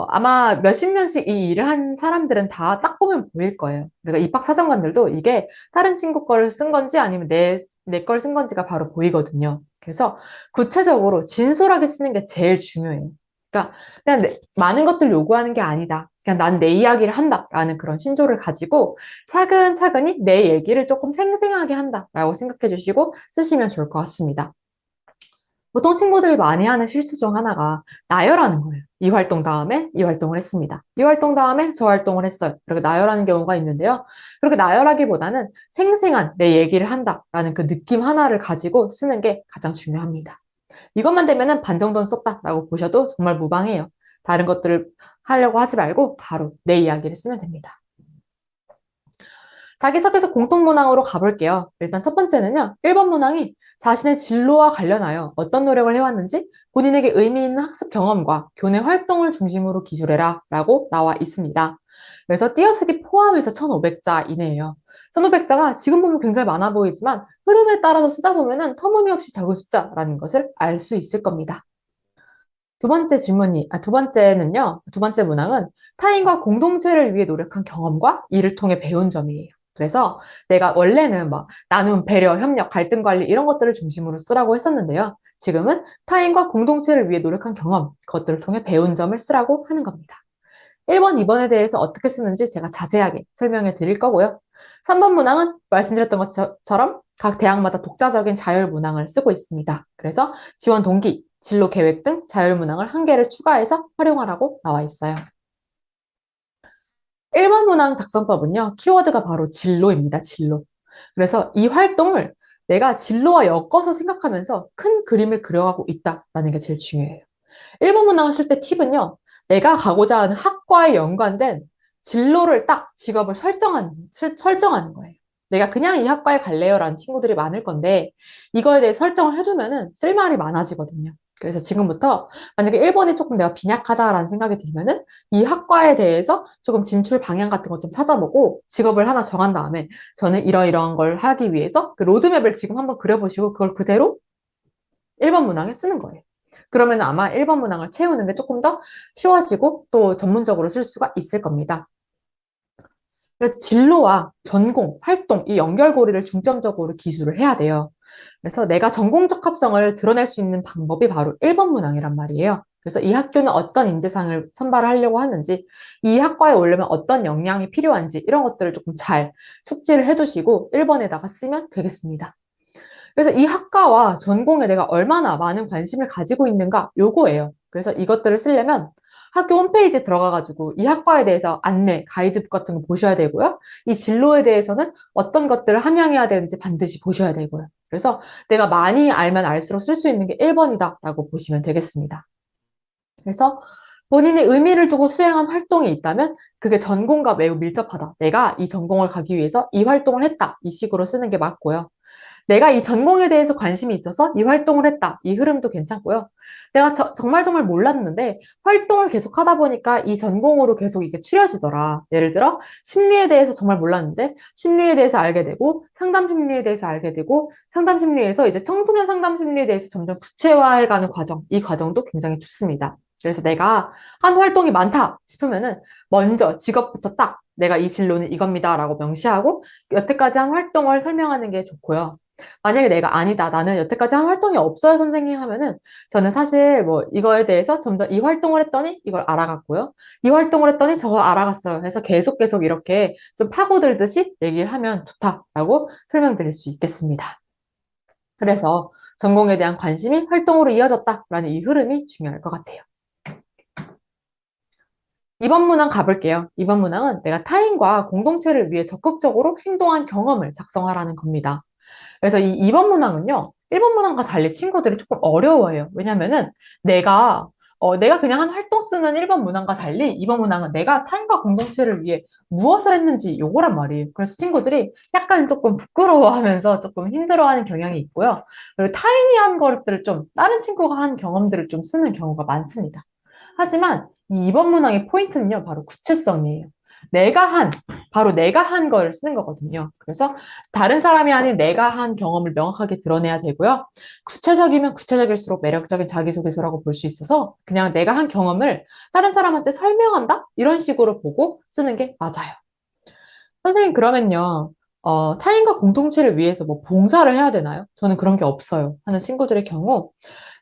아마 몇십 년씩 이 일을 한 사람들은 다 딱 보면 보일 거예요. 그러니까 입학사정관들도 이게 다른 친구 거를 쓴 건지 아니면 내 걸 쓴 건지가 바로 보이거든요. 그래서 구체적으로 진솔하게 쓰는 게 제일 중요해요. 그러니까 그냥 많은 것들 요구하는 게 아니다. 그냥 난 내 이야기를 한다라는 그런 신조를 가지고 차근차근히 내 얘기를 조금 생생하게 한다라고 생각해 주시고 쓰시면 좋을 것 같습니다. 보통 친구들이 많이 하는 실수 중 하나가 나열하는 거예요. 이 활동 다음에 이 활동을 했습니다. 이 활동 다음에 저 활동을 했어요. 이렇게 나열하는 경우가 있는데요. 그렇게 나열하기보다는 생생한 내 얘기를 한다라는 그 느낌 하나를 가지고 쓰는 게 가장 중요합니다. 이것만 되면은 반 정도는 썼다라고 보셔도 정말 무방해요. 다른 것들을 하려고 하지 말고 바로 내 이야기를 쓰면 됩니다. 자기소개서 공통문항으로 가볼게요. 일단 첫 번째는요. 1번 문항이 자신의 진로와 관련하여 어떤 노력을 해왔는지 본인에게 의미 있는 학습 경험과 교내 활동을 중심으로 기술해라 라고 나와 있습니다. 그래서 띄어쓰기 포함해서 1500자 이내예요. 1500자가 지금 보면 굉장히 많아 보이지만 흐름에 따라서 쓰다 보면은 터무니없이 적은 숫자라는 것을 알 수 있을 겁니다. 두 번째는요, 두 번째 문항은 타인과 공동체를 위해 노력한 경험과 이를 통해 배운 점이에요. 그래서 내가 원래는 막 나눔, 배려, 협력, 갈등 관리 이런 것들을 중심으로 쓰라고 했었는데요. 지금은 타인과 공동체를 위해 노력한 경험, 그것들을 통해 배운 점을 쓰라고 하는 겁니다. 1번, 2번에 대해서 어떻게 쓰는지 제가 자세하게 설명해 드릴 거고요. 3번 문항은 말씀드렸던 것처럼 각 대학마다 독자적인 자율 문항을 쓰고 있습니다. 그래서 지원 동기, 진로 계획 등 자율 문항을 한 개를 추가해서 활용하라고 나와 있어요. 1번 문항 작성법은요, 키워드가 바로 진로입니다. 진로. 그래서 이 활동을 내가 진로와 엮어서 생각하면서 큰 그림을 그려가고 있다라는 게 제일 중요해요. 1번 문항을 쓸 때 팁은요, 내가 가고자 하는 학과에 연관된 진로를 딱 직업을 설정하는 거예요. 내가 그냥 이 학과에 갈래요 라는 친구들이 많을 건데, 이거에 대해 설정을 해두면은 쓸 말이 많아지거든요. 그래서 지금부터 만약에 1번이 조금 내가 빈약하다라는 생각이 들면은 이 학과에 대해서 조금 진출 방향 같은 거 좀 찾아보고 직업을 하나 정한 다음에 저는 이러이러한 걸 하기 위해서 그 로드맵을 지금 한번 그려보시고 그걸 그대로 1번 문항에 쓰는 거예요. 그러면 아마 1번 문항을 채우는 게 조금 더 쉬워지고 또 전문적으로 쓸 수가 있을 겁니다. 그래서 진로와 전공, 활동, 이 연결고리를 중점적으로 기술을 해야 돼요. 그래서 내가 전공적 합성을 드러낼 수 있는 방법이 바로 1번 문항이란 말이에요. 그래서 이 학교는 어떤 인재상을 선발하려고 하는지, 이 학과에 오려면 어떤 역량이 필요한지, 이런 것들을 조금 잘 숙지를 해두시고 1번에다가 쓰면 되겠습니다. 그래서 이 학과와 전공에 내가 얼마나 많은 관심을 가지고 있는가, 요거예요. 그래서 이것들을 쓰려면 학교 홈페이지에 들어가가지고 이 학과에 대해서 안내, 가이드북 같은 거 보셔야 되고요. 이 진로에 대해서는 어떤 것들을 함양해야 되는지 반드시 보셔야 되고요. 그래서 내가 많이 알면 알수록 쓸 수 있는 게 1번이다라고 보시면 되겠습니다. 그래서 본인의 의미를 두고 수행한 활동이 있다면 그게 전공과 매우 밀접하다. 내가 이 전공을 가기 위해서 이 활동을 했다. 이 식으로 쓰는 게 맞고요. 내가 이 전공에 대해서 관심이 있어서 이 활동을 했다. 이 흐름도 괜찮고요. 내가 정말 몰랐는데 활동을 계속 하다 보니까 이 전공으로 계속 이게 추려지더라. 예를 들어 심리에 대해서 정말 몰랐는데 심리에 대해서 알게 되고 상담 심리에 대해서 알게 되고 상담 심리에서 이제 청소년 상담 심리에 대해서 점점 구체화해가는 과정. 이 과정도 굉장히 좋습니다. 그래서 내가 한 활동이 많다 싶으면은 먼저 직업부터 딱 내가 이 진로는 이겁니다라고 명시하고 여태까지 한 활동을 설명하는 게 좋고요. 만약에 내가 아니다, 나는 여태까지 한 활동이 없어요, 선생님 하면은 저는 사실 뭐 이거에 대해서 점점 이 활동을 했더니 이걸 알아갔고요. 이 활동을 했더니 저거 알아갔어요. 해서 계속 이렇게 좀 파고들듯이 얘기를 하면 좋다라고 설명드릴 수 있겠습니다. 그래서 전공에 대한 관심이 활동으로 이어졌다라는 이 흐름이 중요할 것 같아요. 2번 문항 가볼게요. 2번 문항은 내가 타인과 공동체를 위해 적극적으로 행동한 경험을 작성하라는 겁니다. 그래서 이 2번 문항은요, 1번 문항과 달리 친구들이 조금 어려워해요. 왜냐면은 내가 그냥 한 활동 쓰는 1번 문항과 달리 2번 문항은 내가 타인과 공동체를 위해 무엇을 했는지 요거란 말이에요. 그래서 친구들이 약간 조금 부끄러워하면서 조금 힘들어하는 경향이 있고요. 그리고 타인이 한 것들을 좀, 다른 친구가 한 경험들을 좀 쓰는 경우가 많습니다. 하지만 이 2번 문항의 포인트는요, 바로 구체성이에요. 바로 내가 한 걸 쓰는 거거든요. 그래서 다른 사람이 아닌 내가 한 경험을 명확하게 드러내야 되고요. 구체적이면 구체적일수록 매력적인 자기소개서라고 볼 수 있어서 그냥 내가 한 경험을 다른 사람한테 설명한다? 이런 식으로 보고 쓰는 게 맞아요. 선생님, 그러면요, 타인과 공동체를 위해서 뭐 봉사를 해야 되나요? 저는 그런 게 없어요. 하는 친구들의 경우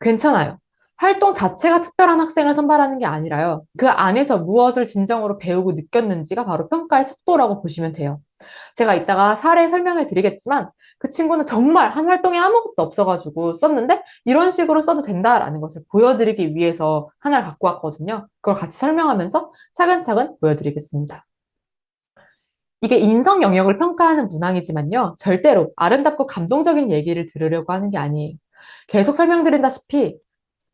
괜찮아요. 활동 자체가 특별한 학생을 선발하는 게 아니라요. 그 안에서 무엇을 진정으로 배우고 느꼈는지가 바로 평가의 척도라고 보시면 돼요. 제가 이따가 사례 설명해 드리겠지만 그 친구는 정말 한 활동에 아무것도 없어가지고 썼는데 이런 식으로 써도 된다라는 것을 보여드리기 위해서 하나를 갖고 왔거든요. 그걸 같이 설명하면서 차근차근 보여드리겠습니다. 이게 인성 영역을 평가하는 문항이지만요. 절대로 아름답고 감동적인 얘기를 들으려고 하는 게 아니에요. 계속 설명드린다시피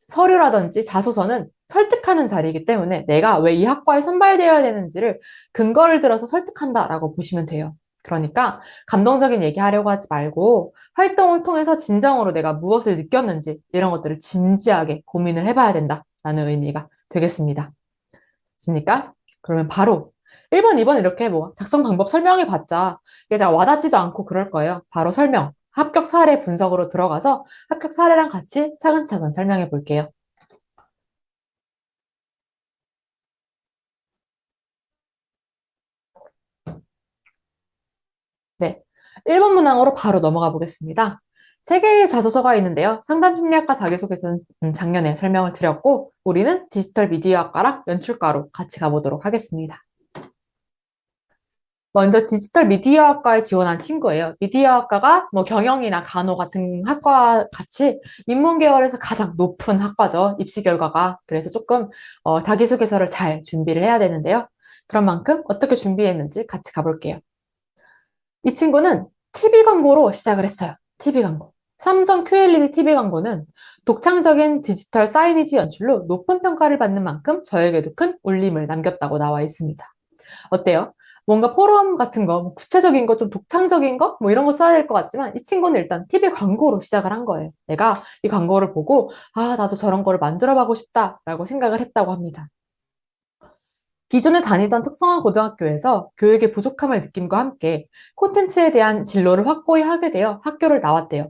서류라든지 자소서는 설득하는 자리이기 때문에 내가 왜 이 학과에 선발되어야 되는지를 근거를 들어서 설득한다라고 보시면 돼요. 그러니까 감동적인 얘기 하려고 하지 말고 활동을 통해서 진정으로 내가 무엇을 느꼈는지 이런 것들을 진지하게 고민을 해봐야 된다라는 의미가 되겠습니다. 맞습니까? 그러면 바로 1번, 2번 이렇게 뭐 작성 방법 설명해 봤자 이게 잘 와닿지도 않고 그럴 거예요. 바로 설명, 합격 사례 분석으로 들어가서 합격 사례랑 같이 차근차근 설명해 볼게요. 네. 1번 문항으로 바로 넘어가 보겠습니다. 세 개의 자소서가 있는데요. 상담심리학과 자기소개서는 작년에 설명을 드렸고, 우리는 디지털 미디어학과랑 연출과로 같이 가보도록 하겠습니다. 먼저 디지털 미디어학과에 지원한 친구예요. 미디어학과가 뭐 경영이나 간호 같은 학과와 같이 인문계열에서 가장 높은 학과죠. 입시 결과가. 그래서 조금 자기소개서를 잘 준비를 해야 되는데요. 그런 만큼 어떻게 준비했는지 같이 가볼게요. 이 친구는 TV 광고로 시작을 했어요. TV 광고. 삼성 QLED TV 광고는 독창적인 디지털 사이니지 연출로 높은 평가를 받는 만큼 저에게도 큰 울림을 남겼다고 나와 있습니다. 어때요? 뭔가 포럼 같은 거, 뭐 구체적인 거, 좀 독창적인 거, 뭐 이런 거 써야 될 것 같지만 이 친구는 일단 TV 광고로 시작을 한 거예요. 내가 이 광고를 보고 아, 나도 저런 거를 만들어 보고 싶다라고 생각을 했다고 합니다. 기존에 다니던 특성화 고등학교에서 교육의 부족함을 느낌과 함께 콘텐츠에 대한 진로를 확고히 하게 되어 학교를 나왔대요.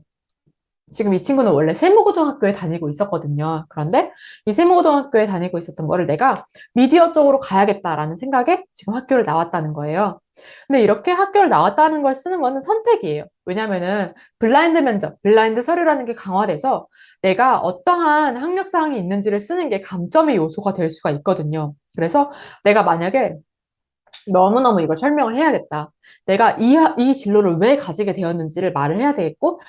지금 이 친구는 원래 세무고등학교에 다니고 있었거든요. 그런데 이 세무고등학교에 다니고 있었던 거를 내가 미디어 쪽으로 가야겠다라는 생각에 지금 학교를 나왔다는 거예요. 근데 이렇게 학교를 나왔다는 걸 쓰는 거는 선택이에요. 왜냐면은 블라인드 면접, 블라인드 서류라는 게 강화돼서 내가 어떠한 학력 사항이 있는지를 쓰는 게 감점의 요소가 될 수가 있거든요. 그래서 내가 만약에 너무너무 이걸 설명을 해야겠다. 내가 이 진로를 왜 가지게 되었는지를 말을 해야 되겠고,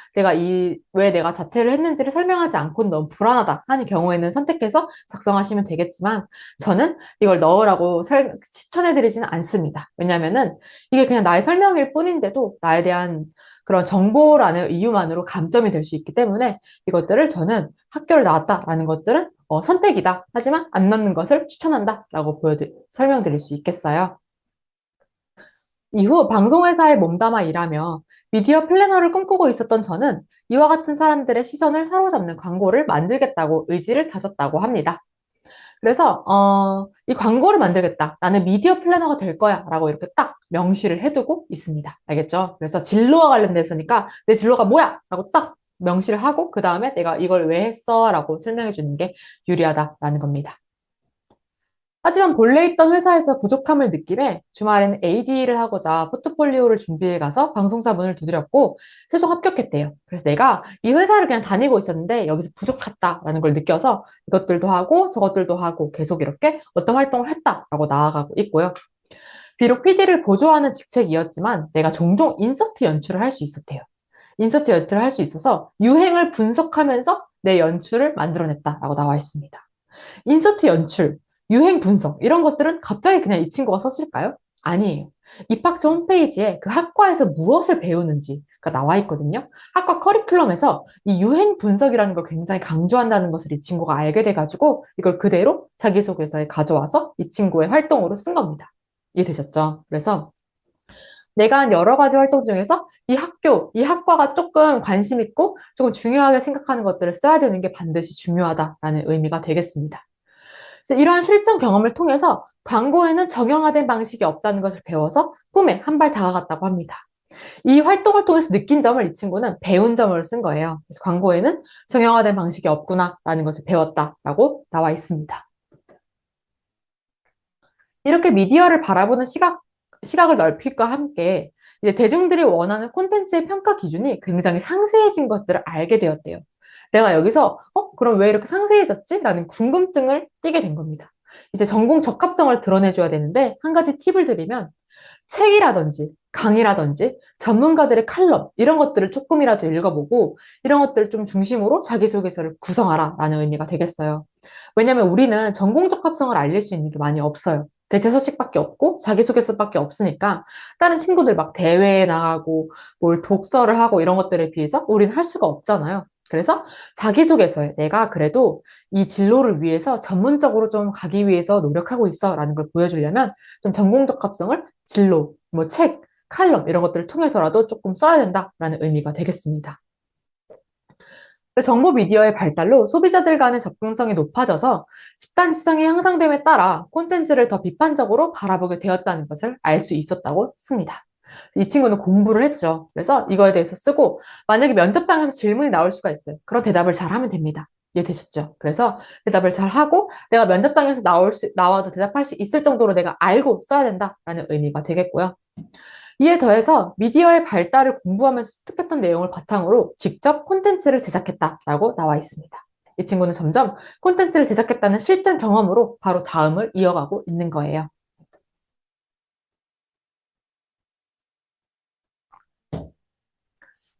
왜 내가 자퇴를 했는지를 설명하지 않고는 너무 불안하다 하는 경우에는 선택해서 작성하시면 되겠지만, 저는 이걸 넣으라고 추천해드리지는 않습니다. 왜냐면은 이게 그냥 나의 설명일 뿐인데도 나에 대한 그런 정보라는 이유만으로 감점이 될 수 있기 때문에 이것들을 저는 학교를 나왔다라는 것들은 선택이다. 하지만 안 넣는 것을 추천한다라고 설명드릴 수 있겠어요. 이후 방송회사에 몸담아 일하며 미디어 플래너를 꿈꾸고 있었던 저는 이와 같은 사람들의 시선을 사로잡는 광고를 만들겠다고 의지를 다졌다고 합니다. 그래서 이 광고를 만들겠다. 나는 미디어 플래너가 될 거야. 라고 이렇게 딱 명시를 해두고 있습니다. 알겠죠? 그래서 진로와 관련돼서니까 내 진로가 뭐야? 라고 딱 명시를 하고 그 다음에 내가 이걸 왜 했어? 라고 설명해 주는 게 유리하다라는 겁니다. 하지만 본래 있던 회사에서 부족함을 느낌에 주말에는 AD를 하고자 포트폴리오를 준비해 가서 방송사 문을 두드렸고 최종 합격했대요. 그래서 내가 이 회사를 그냥 다니고 있었는데 여기서 부족하다라는 걸 느껴서 이것들도 하고 저것들도 하고 계속 이렇게 어떤 활동을 했다라고 나아가고 있고요. 비록 PD를 보조하는 직책이었지만 내가 종종 인서트 연출을 할 수 있었대요. 인서트 연출을 할 수 있어서 유행을 분석하면서 내 연출을 만들어냈다라고 나와 있습니다. 인서트 연출, 유행 분석 이런 것들은 갑자기 그냥 이 친구가 썼을까요? 아니에요. 입학처 홈페이지에 그 학과에서 무엇을 배우는지가 나와 있거든요. 학과 커리큘럼에서 이 유행 분석이라는 걸 굉장히 강조한다는 것을 이 친구가 알게 돼가지고 이걸 그대로 자기소개서에 가져와서 이 친구의 활동으로 쓴 겁니다. 이해되셨죠? 그래서 내가 한 여러 가지 활동 중에서 이 학교, 이 학과가 조금 관심 있고 조금 중요하게 생각하는 것들을 써야 되는 게 반드시 중요하다라는 의미가 되겠습니다. 그래서 이러한 실전 경험을 통해서 광고에는 정형화된 방식이 없다는 것을 배워서 꿈에 한 발 다가갔다고 합니다. 이 활동을 통해서 느낀 점을 이 친구는 배운 점을 쓴 거예요. 그래서 광고에는 정형화된 방식이 없구나라는 것을 배웠다라고 나와 있습니다. 이렇게 미디어를 바라보는 시각을 넓힐과 함께 이제 대중들이 원하는 콘텐츠의 평가 기준이 굉장히 상세해진 것들을 알게 되었대요. 내가 여기서 그럼 왜 이렇게 상세해졌지? 라는 궁금증을 띠게 된 겁니다. 이제 전공 적합성을 드러내줘야 되는데 한 가지 팁을 드리면 책이라든지 강의라든지 전문가들의 칼럼 이런 것들을 조금이라도 읽어보고 이런 것들을 좀 중심으로 자기소개서를 구성하라 라는 의미가 되겠어요. 왜냐면 우리는 전공 적합성을 알릴 수 있는 게 많이 없어요. 대체서식밖에 없고 자기소개서밖에 없으니까 다른 친구들 막 대회에 나가고 뭘 독서를 하고 이런 것들에 비해서 우리는 할 수가 없잖아요. 그래서 자기소개서에 내가 그래도 이 진로를 위해서 전문적으로 좀 가기 위해서 노력하고 있어 라는 걸 보여주려면 좀 전공 적합성을 진로, 뭐 책, 칼럼 이런 것들을 통해서라도 조금 써야 된다라는 의미가 되겠습니다. 정보 미디어의 발달로 소비자들 간의 접근성이 높아져서 집단지성이 향상됨에 따라 콘텐츠를 더 비판적으로 바라보게 되었다는 것을 알 수 있었다고 씁니다. 이 친구는 공부를 했죠. 그래서 이거에 대해서 쓰고 만약에 면접장에서 질문이 나올 수가 있어요. 그런 대답을 잘 하면 됩니다. 이해되셨죠? 그래서 대답을 잘 하고 내가 면접장에서 나와도 대답할 수 있을 정도로 내가 알고 써야 된다라는 의미가 되겠고요. 이에 더해서 미디어의 발달을 공부하면서 습득했던 내용을 바탕으로 직접 콘텐츠를 제작했다라고 나와 있습니다. 이 친구는 점점 콘텐츠를 제작했다는 실전 경험으로 바로 다음을 이어가고 있는 거예요.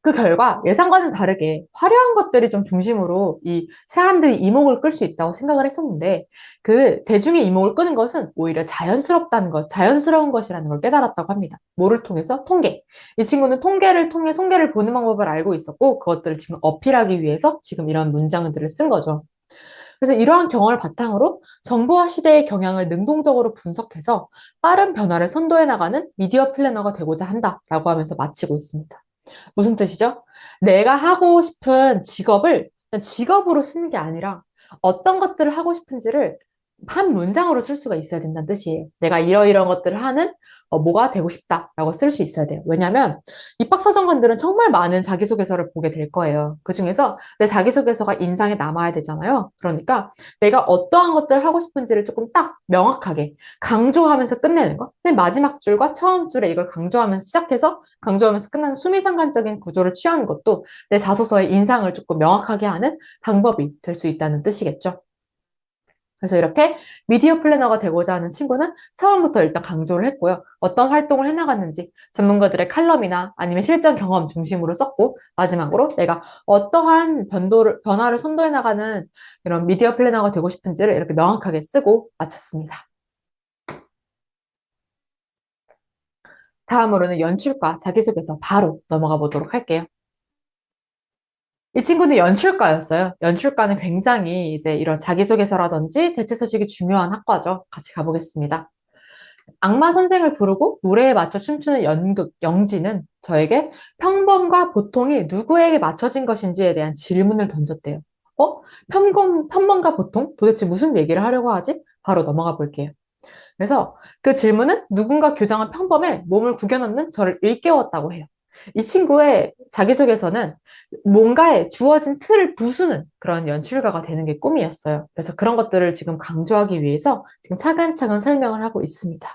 그 결과 예상과는 다르게 화려한 것들이 좀 중심으로 이 사람들이 이목을 끌 수 있다고 생각을 했었는데 그 대중의 이목을 끄는 것은 오히려 자연스럽다는 것, 자연스러운 것이라는 걸 깨달았다고 합니다. 뭐를 통해서? 통계. 이 친구는 통계를 통해 통계를 보는 방법을 알고 있었고 그것들을 지금 어필하기 위해서 지금 이런 문장들을 쓴 거죠. 그래서 이러한 경험을 바탕으로 정보화 시대의 경향을 능동적으로 분석해서 빠른 변화를 선도해 나가는 미디어 플래너가 되고자 한다라고 하면서 마치고 있습니다. 무슨 뜻이죠? 내가 하고 싶은 직업을 그냥 직업으로 쓰는 게 아니라 어떤 것들을 하고 싶은지를 한 문장으로 쓸 수가 있어야 된다는 뜻이에요. 내가 이러이러한 것들을 하는 뭐가 되고 싶다라고 쓸 수 있어야 돼요. 왜냐하면 입학사정관들은 정말 많은 자기소개서를 보게 될 거예요. 그중에서 내 자기소개서가 인상에 남아야 되잖아요. 그러니까 내가 어떠한 것들을 하고 싶은지를 조금 딱 명확하게 강조하면서 끝내는 거. 맨 마지막 줄과 처음 줄에 이걸 강조하면서 시작해서 강조하면서 끝나는 수미상관적인 구조를 취하는 것도 내 자소서의 인상을 조금 명확하게 하는 방법이 될 수 있다는 뜻이겠죠. 그래서 이렇게 미디어 플래너가 되고자 하는 친구는 처음부터 일단 강조를 했고요. 어떤 활동을 해나갔는지 전문가들의 칼럼이나 아니면 실전 경험 중심으로 썼고 마지막으로 내가 어떠한 변화를 선도해 나가는 이런 미디어 플래너가 되고 싶은지를 이렇게 명확하게 쓰고 마쳤습니다. 다음으로는 연출과 자기소개서 바로 넘어가 보도록 할게요. 이 친구는 연출가였어요. 연출가는 굉장히 이제 이런 자기소개서라든지 대체서식이 중요한 학과죠. 같이 가보겠습니다. 악마 선생을 부르고 노래에 맞춰 춤추는 연극, 영지는 저에게 평범과 보통이 누구에게 맞춰진 것인지에 대한 질문을 던졌대요. 평범과 보통? 도대체 무슨 얘기를 하려고 하지? 바로 넘어가 볼게요. 그래서 그 질문은 누군가 규정한 평범에 몸을 구겨넣는 저를 일깨웠다고 해요. 이 친구의 자기소개서는 뭔가에 주어진 틀을 부수는 그런 연출가가 되는 게 꿈이었어요. 그래서 그런 것들을 지금 강조하기 위해서 지금 차근차근 설명을 하고 있습니다.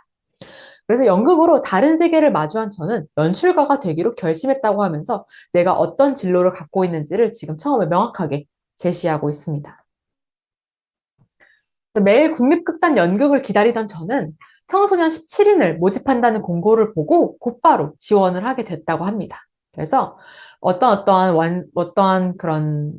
그래서 연극으로 다른 세계를 마주한 저는 연출가가 되기로 결심했다고 하면서 내가 어떤 진로를 갖고 있는지를 지금 처음에 명확하게 제시하고 있습니다. 매일 국립극단 연극을 기다리던 저는 청소년 17인을 모집한다는 공고를 보고 곧바로 지원을 하게 됐다고 합니다. 그래서 어떠한 그런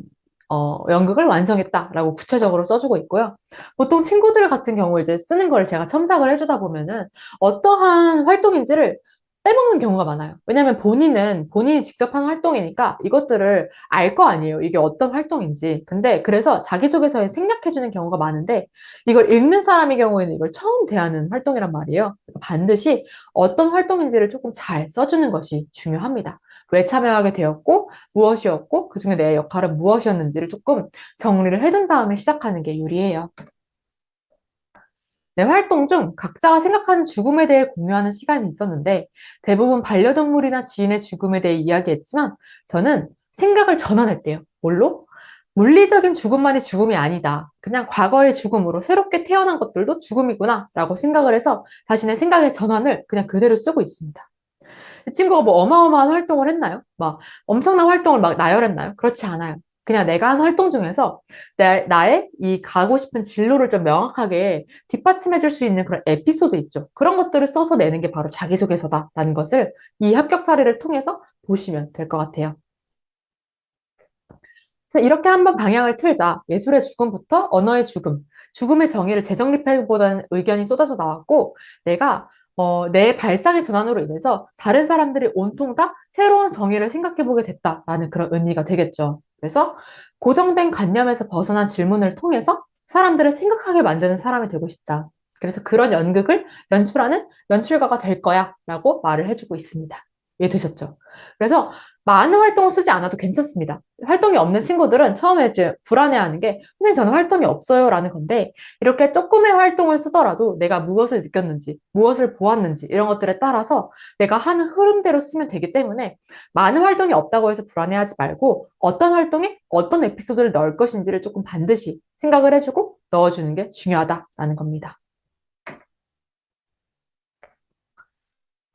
연극을 완성했다라고 구체적으로 써주고 있고요. 보통 친구들 같은 경우 이제 쓰는 걸 제가 첨삭을 해주다 보면은 어떠한 활동인지를 빼먹는 경우가 많아요. 왜냐하면 본인이 직접 하는 활동이니까 이것들을 알 거 아니에요. 이게 어떤 활동인지. 근데 그래서 자기소개서에 생략해주는 경우가 많은데 이걸 읽는 사람의 경우에는 이걸 처음 대하는 활동이란 말이에요. 반드시 어떤 활동인지를 조금 잘 써주는 것이 중요합니다. 왜 참여하게 되었고, 무엇이었고, 그중에 내 역할은 무엇이었는지를 조금 정리를 해둔 다음에 시작하는 게 유리해요. 내 활동 중 각자가 생각하는 죽음에 대해 공유하는 시간이 있었는데 대부분 반려동물이나 지인의 죽음에 대해 이야기했지만 저는 생각을 전환했대요. 뭘로? 물리적인 죽음만이 죽음이 아니다. 그냥 과거의 죽음으로 새롭게 태어난 것들도 죽음이구나 라고 생각을 해서 자신의 생각의 전환을 그냥 그대로 쓰고 있습니다. 이 친구가 뭐 어마어마한 활동을 했나요? 막 엄청난 활동을 막 나열했나요? 그렇지 않아요. 그냥 내가 한 활동 중에서 나의 이 가고 싶은 진로를 좀 명확하게 뒷받침해 줄 수 있는 그런 에피소드 있죠. 그런 것들을 써서 내는 게 바로 자기소개서다라는 것을 이 합격 사례를 통해서 보시면 될 것 같아요. 그래서 이렇게 한번 방향을 틀자 예술의 죽음부터 언어의 죽음, 죽음의 정의를 재정립해보다는 의견이 쏟아져 나왔고 내가 내 발상의 전환으로 인해서 다른 사람들이 온통 다 새로운 정의를 생각해보게 됐다라는 그런 의미가 되겠죠. 그래서 고정된 관념에서 벗어난 질문을 통해서 사람들을 생각하게 만드는 사람이 되고 싶다. 그래서 그런 연극을 연출하는 연출가가 될 거야 라고 말을 해주고 있습니다. 이해되셨죠? 그래서 많은 활동을 쓰지 않아도 괜찮습니다. 활동이 없는 친구들은 처음에 이제 불안해하는 게 선생님 저는 활동이 없어요 라는 건데 이렇게 조금의 활동을 쓰더라도 내가 무엇을 느꼈는지 무엇을 보았는지 이런 것들에 따라서 내가 하는 흐름대로 쓰면 되기 때문에 많은 활동이 없다고 해서 불안해하지 말고 어떤 활동에 어떤 에피소드를 넣을 것인지를 조금 반드시 생각을 해주고 넣어주는 게 중요하다라는 겁니다.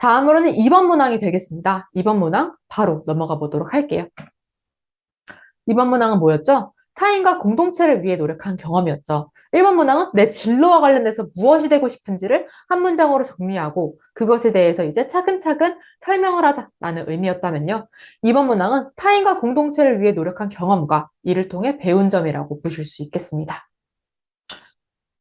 다음으로는 2번 문항이 되겠습니다. 2번 문항 바로 넘어가 보도록 할게요. 이번 문항은 뭐였죠? 타인과 공동체를 위해 노력한 경험이었죠. 1번 문항은 내 진로와 관련돼서 무엇이 되고 싶은지를 한 문장으로 정리하고 그것에 대해서 이제 차근차근 설명을 하자라는 의미였다면요. 2번 문항은 타인과 공동체를 위해 노력한 경험과 이를 통해 배운 점이라고 보실 수 있겠습니다.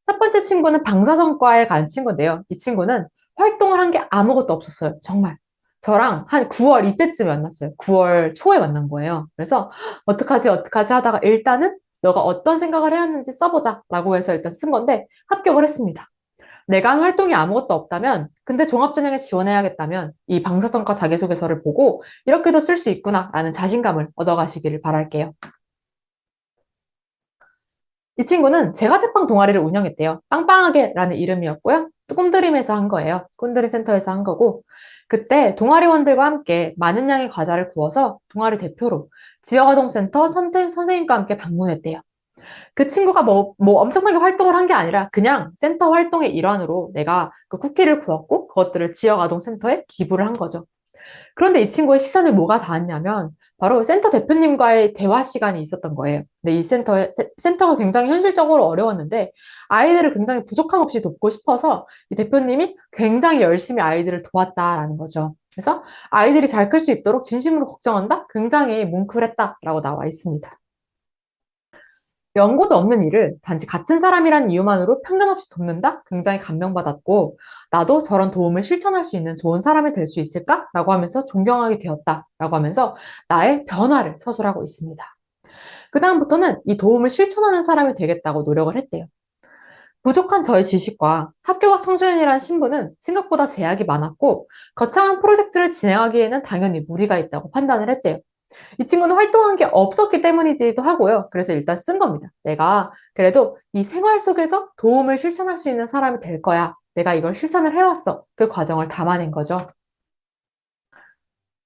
첫 번째 친구는 방사선과에 간 친구인데요. 이 친구는 활동을 한 게 아무것도 없었어요. 정말. 저랑 한 9월 이때쯤에 만났어요. 9월 초에 만난 거예요. 그래서 어떡하지 하다가 일단은 너가 어떤 생각을 해왔는지 써보자 라고 해서 일단 쓴 건데 합격을 했습니다. 내가 한 활동이 아무것도 없다면 근데 종합전형에 지원해야겠다면 이 방사선과 자기소개서를 보고 이렇게도 쓸 수 있구나 라는 자신감을 얻어가시기를 바랄게요. 이 친구는 제과제빵 동아리를 운영했대요. 빵빵하게라는 이름이었고요. 꿈드림에서 한 거예요. 꿈드림 센터에서 한 거고 그때 동아리원들과 함께 많은 양의 과자를 구워서 동아리 대표로 지역아동센터 선생님과 함께 방문했대요. 그 친구가 엄청나게 활동을 한 게 아니라 그냥 센터 활동의 일환으로 내가 그 쿠키를 구웠고 그것들을 지역아동센터에 기부를 한 거죠. 그런데 이 친구의 시선에 뭐가 닿았냐면 바로 센터 대표님과의 대화 시간이 있었던 거예요. 근데 이 센터가 굉장히 현실적으로 어려웠는데 아이들을 굉장히 부족함 없이 돕고 싶어서 이 대표님이 굉장히 열심히 아이들을 도왔다라는 거죠. 그래서 아이들이 잘 클 수 있도록 진심으로 걱정한다? 굉장히 뭉클했다라고 나와 있습니다. 연고도 없는 일을 단지 같은 사람이란 이유만으로 편견 없이 돕는다? 굉장히 감명받았고, 나도 저런 도움을 실천할 수 있는 좋은 사람이 될 수 있을까? 라고 하면서 존경하게 되었다. 라고 하면서 나의 변화를 서술하고 있습니다. 그다음부터는 이 도움을 실천하는 사람이 되겠다고 노력을 했대요. 부족한 저의 지식과 학교 밖 청소년이라는 신분은 생각보다 제약이 많았고, 거창한 프로젝트를 진행하기에는 당연히 무리가 있다고 판단을 했대요. 이 친구는 활동한 게 없었기 때문이기도 하고요. 그래서 일단 쓴 겁니다. 내가 그래도 이 생활 속에서 도움을 실천할 수 있는 사람이 될 거야. 내가 이걸 실천을 해왔어. 그 과정을 담아낸 거죠.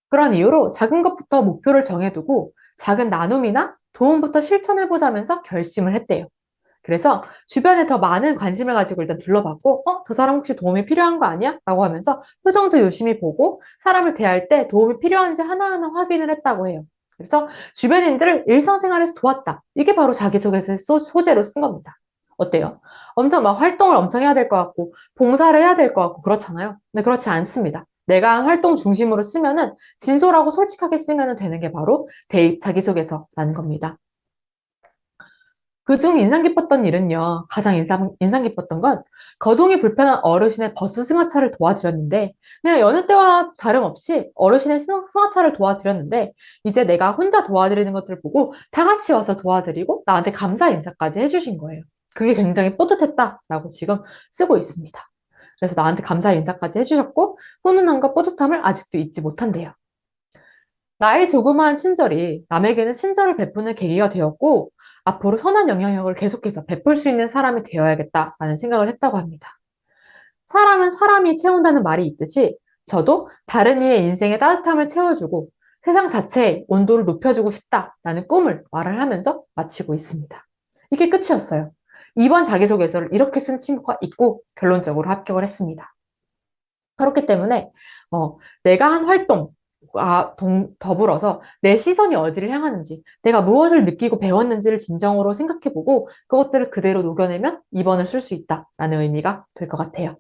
그런 이유로 작은 것부터 목표를 정해두고 작은 나눔이나 도움부터 실천해보자면서 결심을 했대요. 그래서 주변에 더 많은 관심을 가지고 일단 둘러봤고, 저 사람 혹시 도움이 필요한 거 아니야? 라고 하면서 표정도 유심히 보고 사람을 대할 때 도움이 필요한지 하나하나 확인을 했다고 해요. 그래서 주변인들을 일상생활에서 도왔다. 이게 바로 자기소개서의 소재로 쓴 겁니다. 어때요? 엄청 막 활동을 엄청 해야 될 것 같고, 봉사를 해야 될 것 같고, 그렇잖아요. 근데 그렇지 않습니다. 내가 한 활동 중심으로 쓰면은, 진솔하고 솔직하게 쓰면 되는 게 바로 대입 자기소개서라는 겁니다. 그중 인상 깊었던 일은요, 가장 인상 깊었던 건 거동이 불편한 어르신의 버스 승하차를 도와드렸는데, 그냥 여느 때와 다름없이 어르신의 승하차를 도와드렸는데, 이제 내가 혼자 도와드리는 것들을 보고 다 같이 와서 도와드리고 나한테 감사 인사까지 해주신 거예요. 그게 굉장히 뿌듯했다라고 지금 쓰고 있습니다. 그래서 나한테 감사 인사까지 해주셨고, 훈훈함과 뿌듯함을 아직도 잊지 못한대요. 나의 조그마한 친절이 남에게는 친절을 베푸는 계기가 되었고, 앞으로 선한 영향력을 계속해서 베풀 수 있는 사람이 되어야겠다라는 생각을 했다고 합니다. 사람은 사람이 채운다는 말이 있듯이 저도 다른 이의 인생의 따뜻함을 채워주고 세상 자체의 온도를 높여주고 싶다라는 꿈을 말을 하면서 마치고 있습니다. 이게 끝이었어요. 이번 자기소개서를 이렇게 쓴 친구가 있고 결론적으로 합격을 했습니다. 그렇기 때문에 내가 한 활동, 더불어서 내 시선이 어디를 향하는지, 내가 무엇을 느끼고 배웠는지를 진정으로 생각해보고 그것들을 그대로 녹여내면 2번을 쓸 수 있다라는 의미가 될 것 같아요.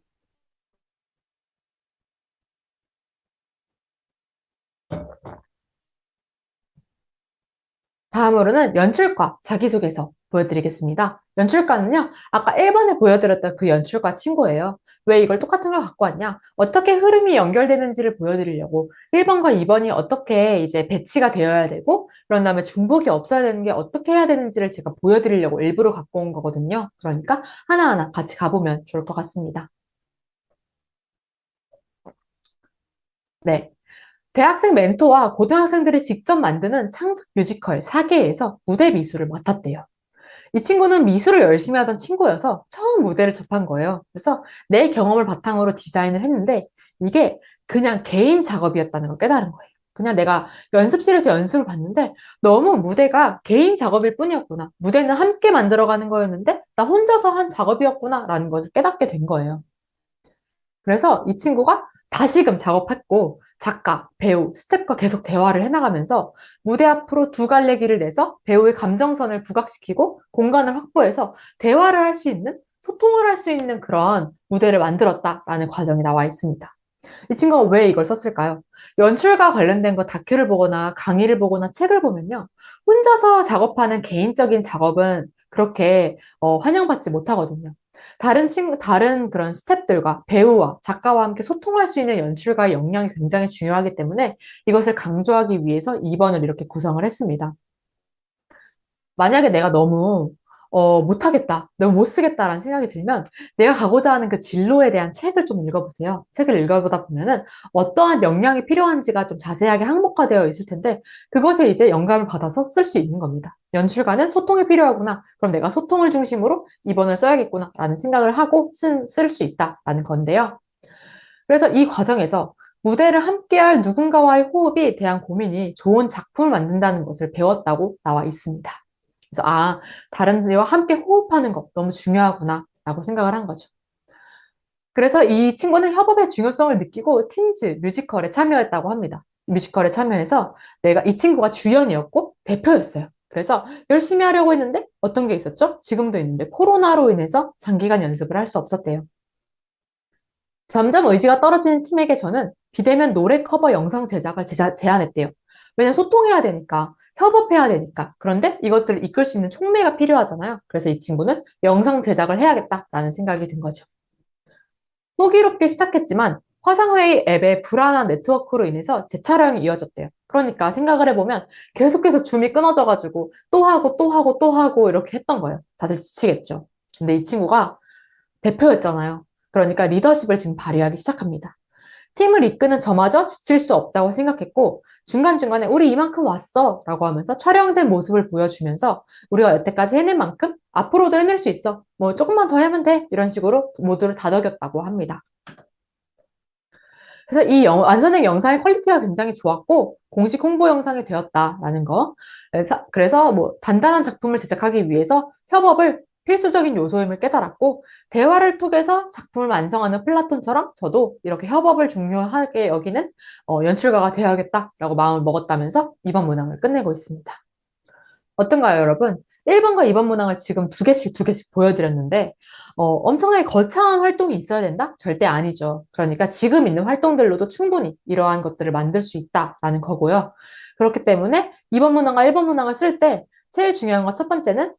다음으로는 연출과 자기소개서 보여드리겠습니다. 연출가는요, 아까 1번에 보여드렸던 그 연출가 친구예요. 왜 이걸 똑같은 걸 갖고 왔냐? 어떻게 흐름이 연결되는지를 보여드리려고 1번과 2번이 어떻게 이제 배치가 되어야 되고, 그런 다음에 중복이 없어야 되는 게 어떻게 해야 되는지를 제가 보여드리려고 일부러 갖고 온 거거든요. 그러니까 하나하나 같이 가보면 좋을 것 같습니다. 네. 대학생 멘토와 고등학생들이 직접 만드는 창작 뮤지컬 사계에서 무대 미술을 맡았대요. 이 친구는 미술을 열심히 하던 친구여서 처음 무대를 접한 거예요. 그래서 내 경험을 바탕으로 디자인을 했는데 이게 그냥 개인 작업이었다는 걸 깨달은 거예요. 그냥 내가 연습실에서 연습을 봤는데 너무 무대가 개인 작업일 뿐이었구나. 무대는 함께 만들어가는 거였는데 나 혼자서 한 작업이었구나 라는 것을 깨닫게 된 거예요. 그래서 이 친구가 다시금 작업했고 작가, 배우, 스태프가 계속 대화를 해나가면서 무대 앞으로 두 갈래 길을 내서 배우의 감정선을 부각시키고 공간을 확보해서 대화를 할 수 있는, 소통을 할 수 있는 그런 무대를 만들었다라는 과정이 나와 있습니다. 이 친구가 왜 이걸 썼을까요? 연출과 관련된 거 다큐를 보거나 강의를 보거나 책을 보면요. 혼자서 작업하는 개인적인 작업은 그렇게 환영받지 못하거든요. 다른 그런 스태프들과 배우와 작가와 함께 소통할 수 있는 연출가의 역량이 굉장히 중요하기 때문에 이것을 강조하기 위해서 2번을 이렇게 구성을 했습니다. 만약에 내가 너무 못하겠다, 너무 못 쓰겠다라는 생각이 들면 내가 가고자 하는 그 진로에 대한 책을 좀 읽어보세요. 책을 읽어보다 보면은 어떠한 역량이 필요한지가 좀 자세하게 항목화되어 있을 텐데 그것에 이제 영감을 받아서 쓸 수 있는 겁니다. 연출가는 소통이 필요하구나. 그럼 내가 소통을 중심으로 2번을 써야겠구나 라는 생각을 하고 쓸 수 있다라는 건데요. 그래서 이 과정에서 무대를 함께할 누군가와의 호흡이 대한 고민이 좋은 작품을 만든다는 것을 배웠다고 나와 있습니다. 그래서 다른 이와 함께 호흡하는 것 너무 중요하구나 라고 생각을 한 거죠. 그래서 이 친구는 협업의 중요성을 느끼고 틴즈 뮤지컬에 참여했다고 합니다. 뮤지컬에 참여해서 이 친구가 주연이었고 대표였어요. 그래서 열심히 하려고 했는데 어떤 게 있었죠? 지금도 있는데 코로나로 인해서 장기간 연습을 할 수 없었대요. 점점 의지가 떨어지는 팀에게 저는 비대면 노래 커버 영상 제작을 제안했대요. 왜냐면 소통해야 되니까, 협업해야 되니까. 그런데 이것들을 이끌 수 있는 촉매가 필요하잖아요. 그래서 이 친구는 영상 제작을 해야겠다라는 생각이 든 거죠. 호기롭게 시작했지만 화상회의 앱의 불안한 네트워크로 인해서 재촬영이 이어졌대요. 그러니까 생각을 해보면 계속해서 줌이 끊어져가지고 또 하고 또 하고 또 하고 이렇게 했던 거예요. 다들 지치겠죠. 근데 이 친구가 대표였잖아요. 그러니까 리더십을 지금 발휘하기 시작합니다. 팀을 이끄는 저마저 지칠 수 없다고 생각했고 중간중간에 우리 이만큼 왔어 라고 하면서 촬영된 모습을 보여주면서 우리가 여태까지 해낸 만큼 앞으로도 해낼 수 있어. 뭐 조금만 더 하면 돼. 이런 식으로 모두를 다독였다고 합니다. 그래서 완성된 영상의 퀄리티가 굉장히 좋았고 공식 홍보 영상이 되었다라는 거. 그래서 뭐 단단한 작품을 제작하기 위해서 협업을 필수적인 요소임을 깨달았고 대화를 통해서 작품을 완성하는 플라톤처럼 저도 이렇게 협업을 중요하게 여기는 연출가가 되어야겠다라고 마음을 먹었다면서 이번 문항을 끝내고 있습니다. 어떤가요, 여러분? 1번과 2번 문항을 지금 두 개씩 보여드렸는데, 엄청나게 거창한 활동이 있어야 된다? 절대 아니죠. 그러니까 지금 있는 활동들로도 충분히 이러한 것들을 만들 수 있다라는 거고요. 그렇기 때문에 2번 문항과 1번 문항을 쓸 때 제일 중요한 것 첫 번째는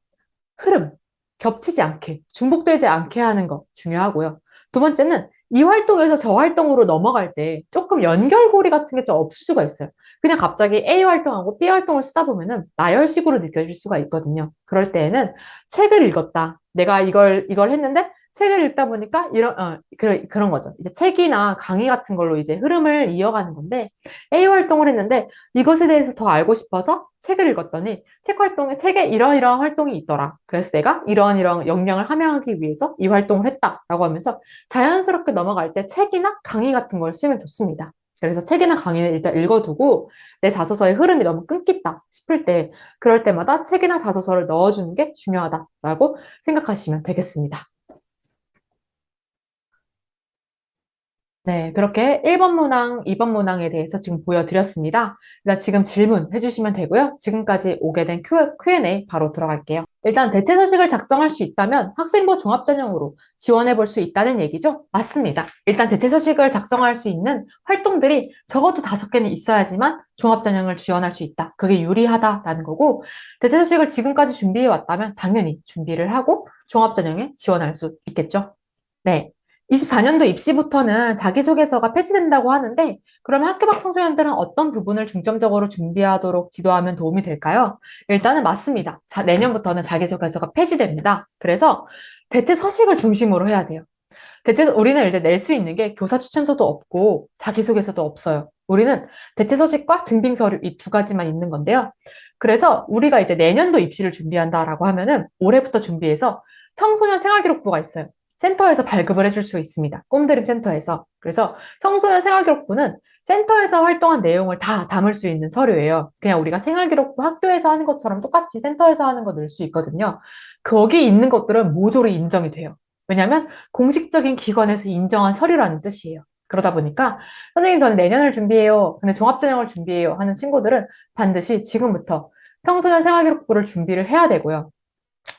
흐름, 겹치지 않게, 중복되지 않게 하는 거 중요하고요. 두 번째는 이 활동에서 저 활동으로 넘어갈 때 조금 연결고리 같은 게 좀 없을 수가 있어요. 그냥 갑자기 A 활동하고 B 활동을 쓰다 보면은 나열식으로 느껴질 수가 있거든요. 그럴 때에는 책을 읽었다. 내가 이걸 했는데 책을 읽다 보니까 그런 거죠. 이제 책이나 강의 같은 걸로 이제 흐름을 이어가는 건데 A 활동을 했는데 이것에 대해서 더 알고 싶어서 책을 읽었더니 책에 이러이러한 활동이 있더라. 그래서 내가 이러한 역량을 함양하기 위해서 이 활동을 했다라고 하면서 자연스럽게 넘어갈 때 책이나 강의 같은 걸 쓰면 좋습니다. 그래서 책이나 강의는 일단 읽어두고 내 자소서의 흐름이 너무 끊겼다 싶을 때 그럴 때마다 책이나 자소서를 넣어주는 게 중요하다라고 생각하시면 되겠습니다. 네, 그렇게 1번 문항, 2번 문항에 대해서 지금 보여드렸습니다. 일단 지금 질문해 주시면 되고요. 지금까지 오게 된 Q&A 바로 들어갈게요. 일단 대체서식을 작성할 수 있다면 학생부 종합전형으로 지원해 볼 수 있다는 얘기죠? 맞습니다. 일단 대체서식을 작성할 수 있는 활동들이 적어도 5개는 있어야지만 종합전형을 지원할 수 있다. 그게 유리하다라는 거고 대체서식을 지금까지 준비해 왔다면 당연히 준비를 하고 종합전형에 지원할 수 있겠죠? 네. 24년도 입시부터는 자기소개서가 폐지된다고 하는데, 그러면 학교밖 청소년들은 어떤 부분을 중점적으로 준비하도록 지도하면 도움이 될까요? 일단은 맞습니다. 내년부터는 자기소개서가 폐지됩니다. 그래서 대체 서식을 중심으로 해야 돼요. 우리는 이제 낼 수 있는 게 교사 추천서도 없고 자기소개서도 없어요. 우리는 대체 서식과 증빙 서류 이 두 가지만 있는 건데요. 그래서 우리가 이제 내년도 입시를 준비한다라고 하면은 올해부터 준비해서 청소년 생활기록부가 있어요. 센터에서 발급을 해줄 수 있습니다. 꿈드림 센터에서. 그래서 청소년 생활기록부는 센터에서 활동한 내용을 다 담을 수 있는 서류예요. 그냥 우리가 생활기록부 학교에서 하는 것처럼 똑같이 센터에서 하는 거 넣을 수 있거든요. 거기 있는 것들은 모조리 인정이 돼요. 왜냐하면 공식적인 기관에서 인정한 서류라는 뜻이에요. 그러다 보니까 선생님 저는 내년을 준비해요. 근데 종합전형을 준비해요. 하는 친구들은 반드시 지금부터 청소년 생활기록부를 준비를 해야 되고요.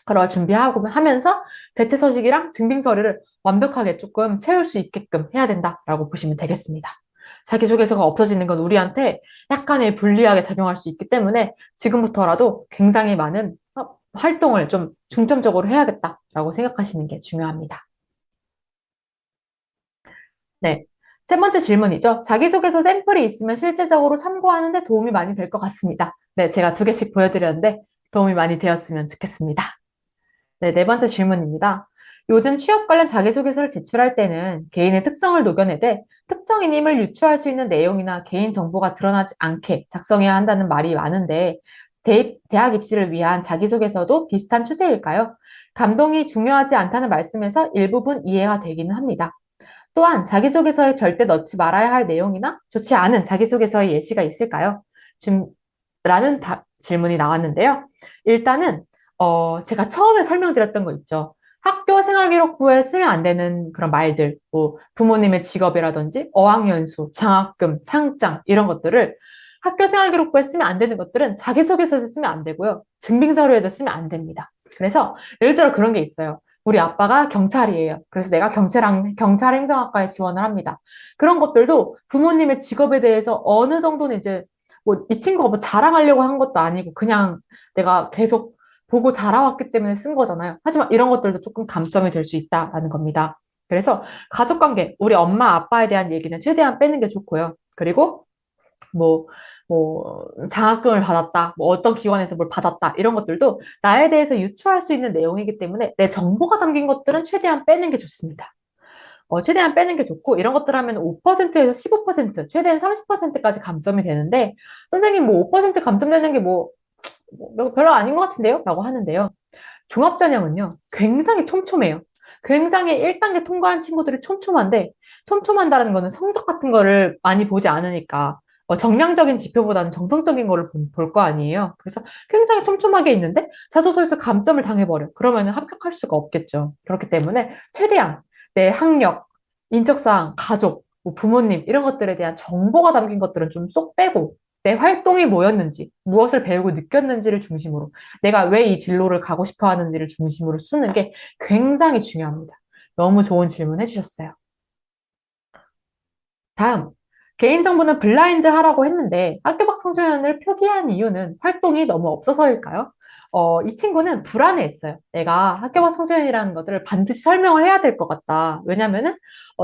그걸 준비하고 하면서 대체 서식이랑 증빙 서류를 완벽하게 조금 채울 수 있게끔 해야 된다라고 보시면 되겠습니다. 자기소개서가 없어지는 건 우리한테 약간의 불리하게 작용할 수 있기 때문에 지금부터라도 굉장히 많은 활동을 좀 중점적으로 해야겠다라고 생각하시는 게 중요합니다. 네. 세 번째 질문이죠. 자기소개서 샘플이 있으면 실제적으로 참고하는데 도움이 많이 될 것 같습니다. 네, 제가 두 개씩 보여드렸는데 도움이 많이 되었으면 좋겠습니다. 네, 네 번째 질문입니다. 요즘 취업 관련 자기소개서를 제출할 때는 개인의 특성을 녹여내되 특정인임을 유추할 수 있는 내용이나 개인 정보가 드러나지 않게 작성해야 한다는 말이 많은데 대학 입시를 위한 자기소개서도 비슷한 추세일까요? 감동이 중요하지 않다는 말씀에서 일부분 이해가 되기는 합니다. 또한 자기소개서에 절대 넣지 말아야 할 내용이나 좋지 않은 자기소개서의 예시가 있을까요? 라는 질문이 나왔는데요. 일단은 제가 처음에 설명드렸던 거 있죠. 학교 생활기록부에 쓰면 안 되는 그런 말들, 뭐 부모님의 직업이라든지 어학연수, 장학금, 상장 이런 것들을 학교 생활기록부에 쓰면 안 되는 것들은 자기소개서에 쓰면 안 되고요. 증빙서류에도 쓰면 안 됩니다. 그래서 예를 들어 그런 게 있어요. 우리 아빠가 경찰이에요. 그래서 내가 경찰행정학과에 지원을 합니다. 그런 것들도 부모님의 직업에 대해서 어느 정도는 이제 뭐 이 친구가 뭐 자랑하려고 한 것도 아니고 그냥 내가 계속 보고 자라왔기 때문에 쓴 거잖아요. 하지만 이런 것들도 조금 감점이 될 수 있다라는 겁니다. 그래서 가족관계, 우리 엄마, 아빠에 대한 얘기는 최대한 빼는 게 좋고요. 그리고 뭐, 장학금을 받았다, 뭐 어떤 기관에서 뭘 받았다, 이런 것들도 나에 대해서 유추할 수 있는 내용이기 때문에 내 정보가 담긴 것들은 최대한 빼는 게 좋습니다. 최대한 빼는 게 좋고, 이런 것들 하면 5%에서 15%, 최대한 30%까지 감점이 되는데, 선생님 뭐 5% 감점되는 게 뭐 별로 아닌 것 같은데요? 라고 하는데요. 종합전형은요, 굉장히 촘촘해요. 굉장히 1단계 통과한 친구들이 촘촘한데, 촘촘한다는 거는 성적 같은 거를 많이 보지 않으니까, 정량적인 지표보다는 정성적인 거를 볼 거 아니에요. 그래서 굉장히 촘촘하게 있는데, 자소서에서 감점을 당해버려. 그러면 합격할 수가 없겠죠. 그렇기 때문에, 최대한 내 학력, 인적사항, 가족, 뭐 부모님, 이런 것들에 대한 정보가 담긴 것들은 좀 쏙 빼고, 내 활동이 뭐였는지, 무엇을 배우고 느꼈는지를 중심으로 내가 왜 이 진로를 가고 싶어 하는지를 중심으로 쓰는 게 굉장히 중요합니다. 너무 좋은 질문 해주셨어요. 다음, 개인정보는 블라인드 하라고 했는데 학교 밖 청소년을 표기한 이유는 활동이 너무 없어서일까요? 이 친구는 불안해했어요. 내가 학교 밖 청소년이라는 것들을 반드시 설명을 해야 될 것 같다. 왜냐면은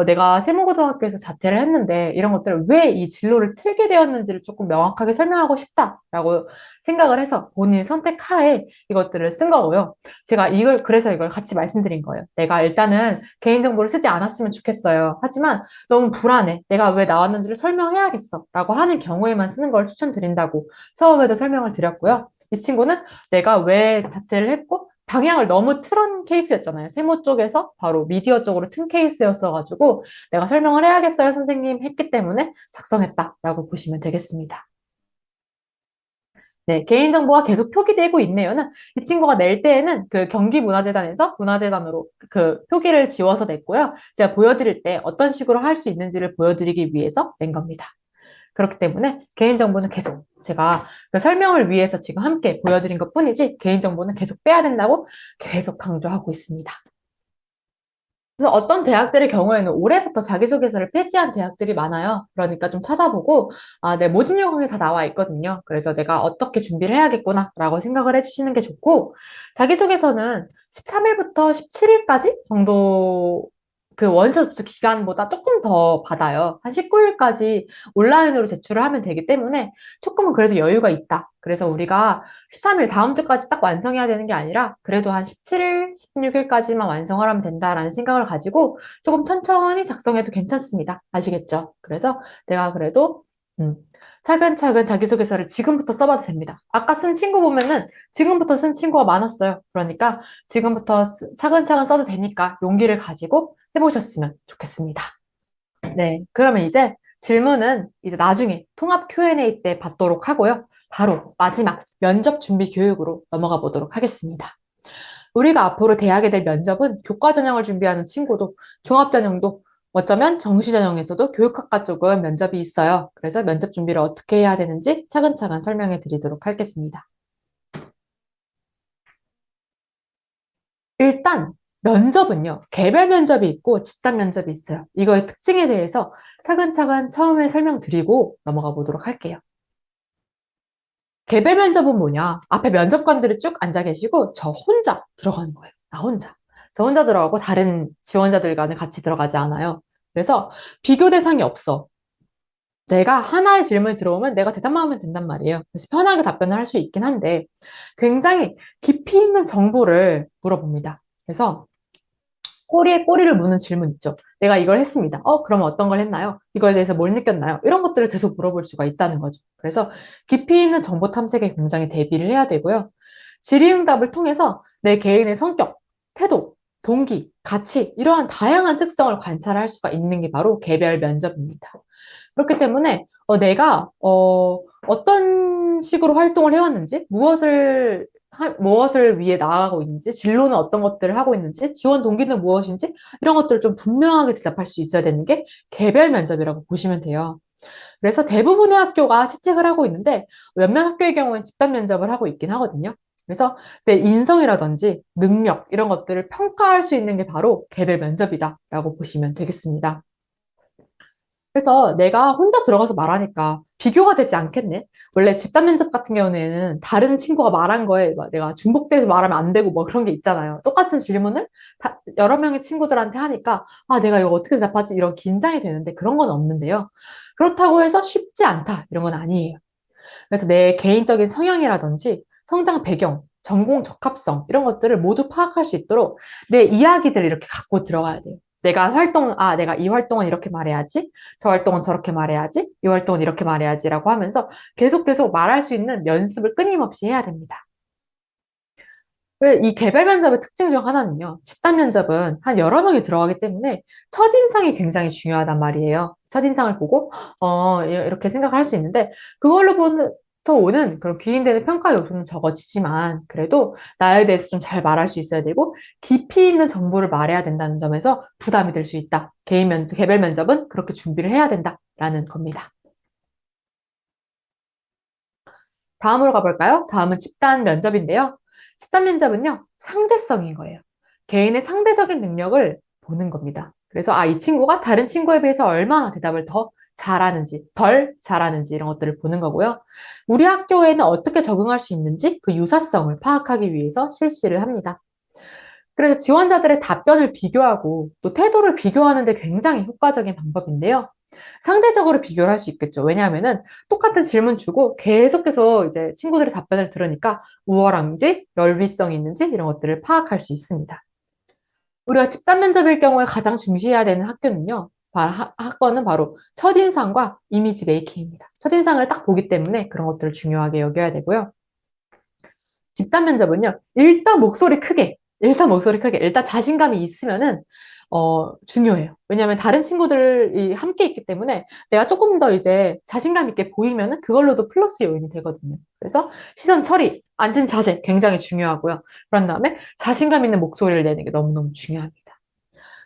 내가 세모고등학교에서 자퇴를 했는데 이런 것들을 왜 이 진로를 틀게 되었는지를 조금 명확하게 설명하고 싶다라고 생각을 해서 본인 선택하에 이것들을 쓴 거고요. 제가 그래서 이걸 같이 말씀드린 거예요. 내가 일단은 개인정보를 쓰지 않았으면 좋겠어요. 하지만 너무 불안해. 내가 왜 나왔는지를 설명해야겠어. 라고 하는 경우에만 쓰는 걸 추천드린다고 처음에도 설명을 드렸고요. 이 친구는 내가 왜 자퇴를 했고 방향을 너무 틀은 케이스였잖아요. 세모 쪽에서 바로 미디어 쪽으로 튼 케이스였어가지고 내가 설명을 해야겠어요, 선생님 했기 때문에 작성했다라고 보시면 되겠습니다. 네, 개인정보가 계속 표기되고 있네요는 이 친구가 낼 때에는 그 경기문화재단에서 문화재단으로 그 표기를 지워서 냈고요. 제가 보여드릴 때 어떤 식으로 할 수 있는지를 보여드리기 위해서 낸 겁니다. 그렇기 때문에 개인정보는 계속 제가 그 설명을 위해서 지금 함께 보여드린 것 뿐이지 개인정보는 계속 빼야 된다고 계속 강조하고 있습니다. 그래서 어떤 대학들의 경우에는 올해부터 자기소개서를 폐지한 대학들이 많아요. 그러니까 좀 찾아보고, 내 모집 요강에 다 나와 있거든요. 그래서 내가 어떻게 준비를 해야겠구나라고 생각을 해주시는 게 좋고, 자기소개서는 13일부터 17일까지 정도 그 원서 접수 기간보다 조금 더 받아요. 한 19일까지 온라인으로 제출을 하면 되기 때문에 조금은 그래도 여유가 있다. 그래서 우리가 13일 다음 주까지 딱 완성해야 되는 게 아니라 그래도 한 17일, 16일까지만 완성을 하면 된다라는 생각을 가지고 조금 천천히 작성해도 괜찮습니다. 아시겠죠? 그래서 내가 그래도 차근차근 자기소개서를 지금부터 써봐도 됩니다. 아까 쓴 친구 보면은 지금부터 쓴 친구가 많았어요. 그러니까 지금부터 차근차근 써도 되니까 용기를 가지고 해보셨으면 좋겠습니다. 네, 그러면 이제 질문은 이제 나중에 통합 Q&A 때 받도록 하고요. 바로 마지막 면접 준비 교육으로 넘어가 보도록 하겠습니다. 우리가 앞으로 대학에 될 면접은 교과 전형을 준비하는 친구도 종합 전형도 어쩌면 정시전형에서도 교육학과 쪽은 면접이 있어요. 그래서 면접 준비를 어떻게 해야 되는지 차근차근 설명해 드리도록 하겠습니다. 일단 면접은요, 개별 면접이 있고 집단 면접이 있어요. 이거의 특징에 대해서 차근차근 처음에 설명드리고 넘어가 보도록 할게요. 개별 면접은 뭐냐? 앞에 면접관들이 쭉 앉아 계시고 저 혼자 들어가는 거예요. 나 혼자. 저 혼자 들어가고 다른 지원자들과는 같이 들어가지 않아요. 그래서 비교 대상이 없어. 내가 하나의 질문이 들어오면 내가 대답만 하면 된단 말이에요. 그래서 편하게 답변을 할 수 있긴 한데 굉장히 깊이 있는 정보를 물어봅니다. 그래서 꼬리에 꼬리를 무는 질문 있죠. 내가 이걸 했습니다. 그러면 어떤 걸 했나요? 이거에 대해서 뭘 느꼈나요? 이런 것들을 계속 물어볼 수가 있다는 거죠. 그래서 깊이 있는 정보 탐색에 굉장히 대비를 해야 되고요. 질의응답을 통해서 내 개인의 성격, 태도, 동기, 가치, 이러한 다양한 특성을 관찰할 수가 있는 게 바로 개별 면접입니다. 그렇기 때문에 내가 어떤 식으로 활동을 해왔는지, 무엇을 위해 나아가고 있는지, 진로는 어떤 것들을 하고 있는지, 지원 동기는 무엇인지, 이런 것들을 좀 분명하게 대답할 수 있어야 되는 게 개별 면접이라고 보시면 돼요. 그래서 대부분의 학교가 채택을 하고 있는데, 몇몇 학교의 경우는 집단 면접을 하고 있긴 하거든요. 그래서 내 인성이라든지 능력, 이런 것들을 평가할 수 있는 게 바로 개별 면접이다라고 보시면 되겠습니다. 그래서 내가 혼자 들어가서 말하니까 비교가 되지 않겠네? 원래 집단 면접 같은 경우에는 다른 친구가 말한 거에 막 내가 중복돼서 말하면 안 되고 뭐 그런 게 있잖아요. 똑같은 질문을 여러 명의 친구들한테 하니까 아, 내가 이거 어떻게 대답하지? 이런 긴장이 되는데 그런 건 없는데요. 그렇다고 해서 쉽지 않다. 이런 건 아니에요. 그래서 내 개인적인 성향이라든지 성장 배경, 전공 적합성 이런 것들을 모두 파악할 수 있도록 내 이야기들을 이렇게 갖고 들어가야 돼요. 내가 이 활동은 이렇게 말해야지, 저 활동은 저렇게 말해야지, 이 활동은 이렇게 말해야지라고 하면서 계속 말할 수 있는 연습을 끊임없이 해야 됩니다. 그리고 이 개별 면접의 특징 중 하나는요, 집단 면접은 한 여러 명이 들어가기 때문에 첫인상이 굉장히 중요하단 말이에요. 첫인상을 보고, 이렇게 생각할 수 있는데, 그걸로부터 오는 그런 귀인되는 평가 요소는 적어지지만, 그래도 나에 대해서 좀 잘 말할 수 있어야 되고, 깊이 있는 정보를 말해야 된다는 점에서 부담이 될 수 있다. 개별 면접은 그렇게 준비를 해야 된다라는 겁니다. 다음으로 가볼까요? 다음은 집단 면접인데요. 집단 면접은요, 상대성인 거예요. 개인의 상대적인 능력을 보는 겁니다. 그래서, 이 친구가 다른 친구에 비해서 얼마나 대답을 더 잘하는지, 덜 잘하는지 이런 것들을 보는 거고요. 우리 학교에는 어떻게 적응할 수 있는지 그 유사성을 파악하기 위해서 실시를 합니다. 그래서 지원자들의 답변을 비교하고 또 태도를 비교하는 데 굉장히 효과적인 방법인데요. 상대적으로 비교를 할 수 있겠죠. 왜냐하면은 똑같은 질문 주고 계속해서 이제 친구들의 답변을 들으니까 우월한지, 열위성이 있는지 이런 것들을 파악할 수 있습니다. 우리가 집단 면접일 경우에 가장 중시해야 되는 학과는 바로 첫인상과 이미지 메이킹입니다. 첫인상을 딱 보기 때문에 그런 것들을 중요하게 여겨야 되고요. 집단 면접은요, 일단 목소리 크게, 일단 자신감이 있으면은, 중요해요. 왜냐하면 다른 친구들이 함께 있기 때문에 내가 조금 더 이제 자신감 있게 보이면은 그걸로도 플러스 요인이 되거든요. 그래서 시선 처리, 앉은 자세 굉장히 중요하고요. 그런 다음에 자신감 있는 목소리를 내는 게 너무너무 중요합니다.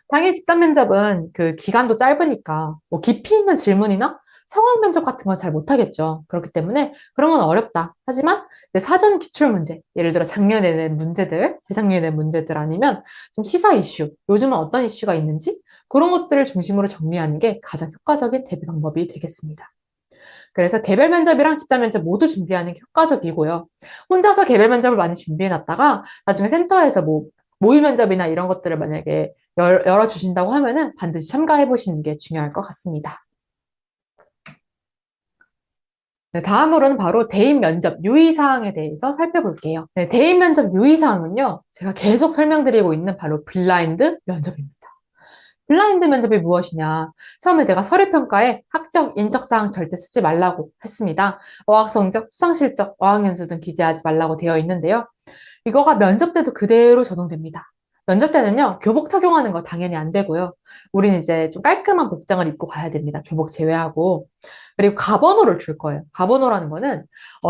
당일 집단 면접은 그 기간도 짧으니까 뭐 깊이 있는 질문이나 상황 면접 같은 건 잘 못하겠죠. 그렇기 때문에 그런 건 어렵다. 하지만 이제 사전 기출 문제, 예를 들어 작년에 낸 문제들, 재작년에 낸 문제들 아니면 좀 시사 이슈, 요즘은 어떤 이슈가 있는지 그런 것들을 중심으로 정리하는 게 가장 효과적인 대비 방법이 되겠습니다. 그래서 개별 면접이랑 집단 면접 모두 준비하는 게 효과적이고요. 혼자서 개별 면접을 많이 준비해 놨다가 나중에 센터에서 뭐 모의 면접이나 이런 것들을 만약에 열어주신다고 하면은 반드시 참가해 보시는 게 중요할 것 같습니다. 네, 다음으로는 바로 대인 면접 유의사항에 대해서 살펴볼게요. 네, 대인 면접 유의사항은요, 제가 계속 설명드리고 있는 바로 블라인드 면접입니다. 블라인드 면접이 무엇이냐? 처음에 제가 서류평가에 학적, 인적사항 절대 쓰지 말라고 했습니다. 어학성적, 수상실적, 어학연수 등 기재하지 말라고 되어 있는데요. 이거가 면접 때도 그대로 적용됩니다. 면접 때는요, 교복 착용하는 거 당연히 안 되고요. 우리는 이제 좀 깔끔한 복장을 입고 가야 됩니다. 교복 제외하고. 그리고 가번호를 줄 거예요. 가번호라는 거는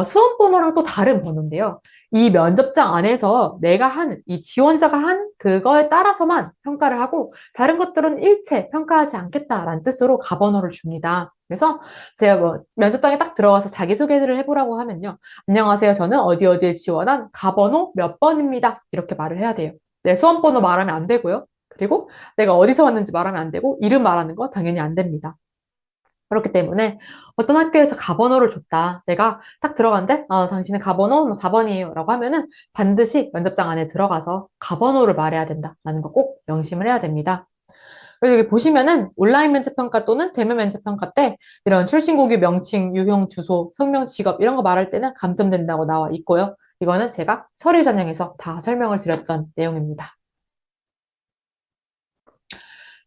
수험 번호랑 또 다른 번호인데요. 이 면접장 안에서 내가 한, 이 지원자가 한 그거에 따라서만 평가를 하고 다른 것들은 일체 평가하지 않겠다라는 뜻으로 가번호를 줍니다. 그래서 제가 뭐 면접장에 딱 들어가서 자기소개를 해보라고 하면요. 안녕하세요. 저는 어디 어디에 지원한 가번호 몇 번입니다. 이렇게 말을 해야 돼요. 내 수험번호 말하면 안 되고요. 그리고 내가 어디서 왔는지 말하면 안 되고 이름 말하는 거 당연히 안 됩니다. 그렇기 때문에 어떤 학교에서 가번호를 줬다. 내가 딱 들어간데 당신의 가번호 4번이에요 라고 하면은 반드시 면접장 안에 들어가서 가번호를 말해야 된다라는 거 꼭 명심을 해야 됩니다. 그리고 여기 보시면은 온라인 면접평가 또는 대면 면접평가 때 이런 출신고유 명칭, 유형, 주소, 성명, 직업 이런 거 말할 때는 감점된다고 나와 있고요. 이거는 제가 서류 전형에서 다 설명을 드렸던 내용입니다.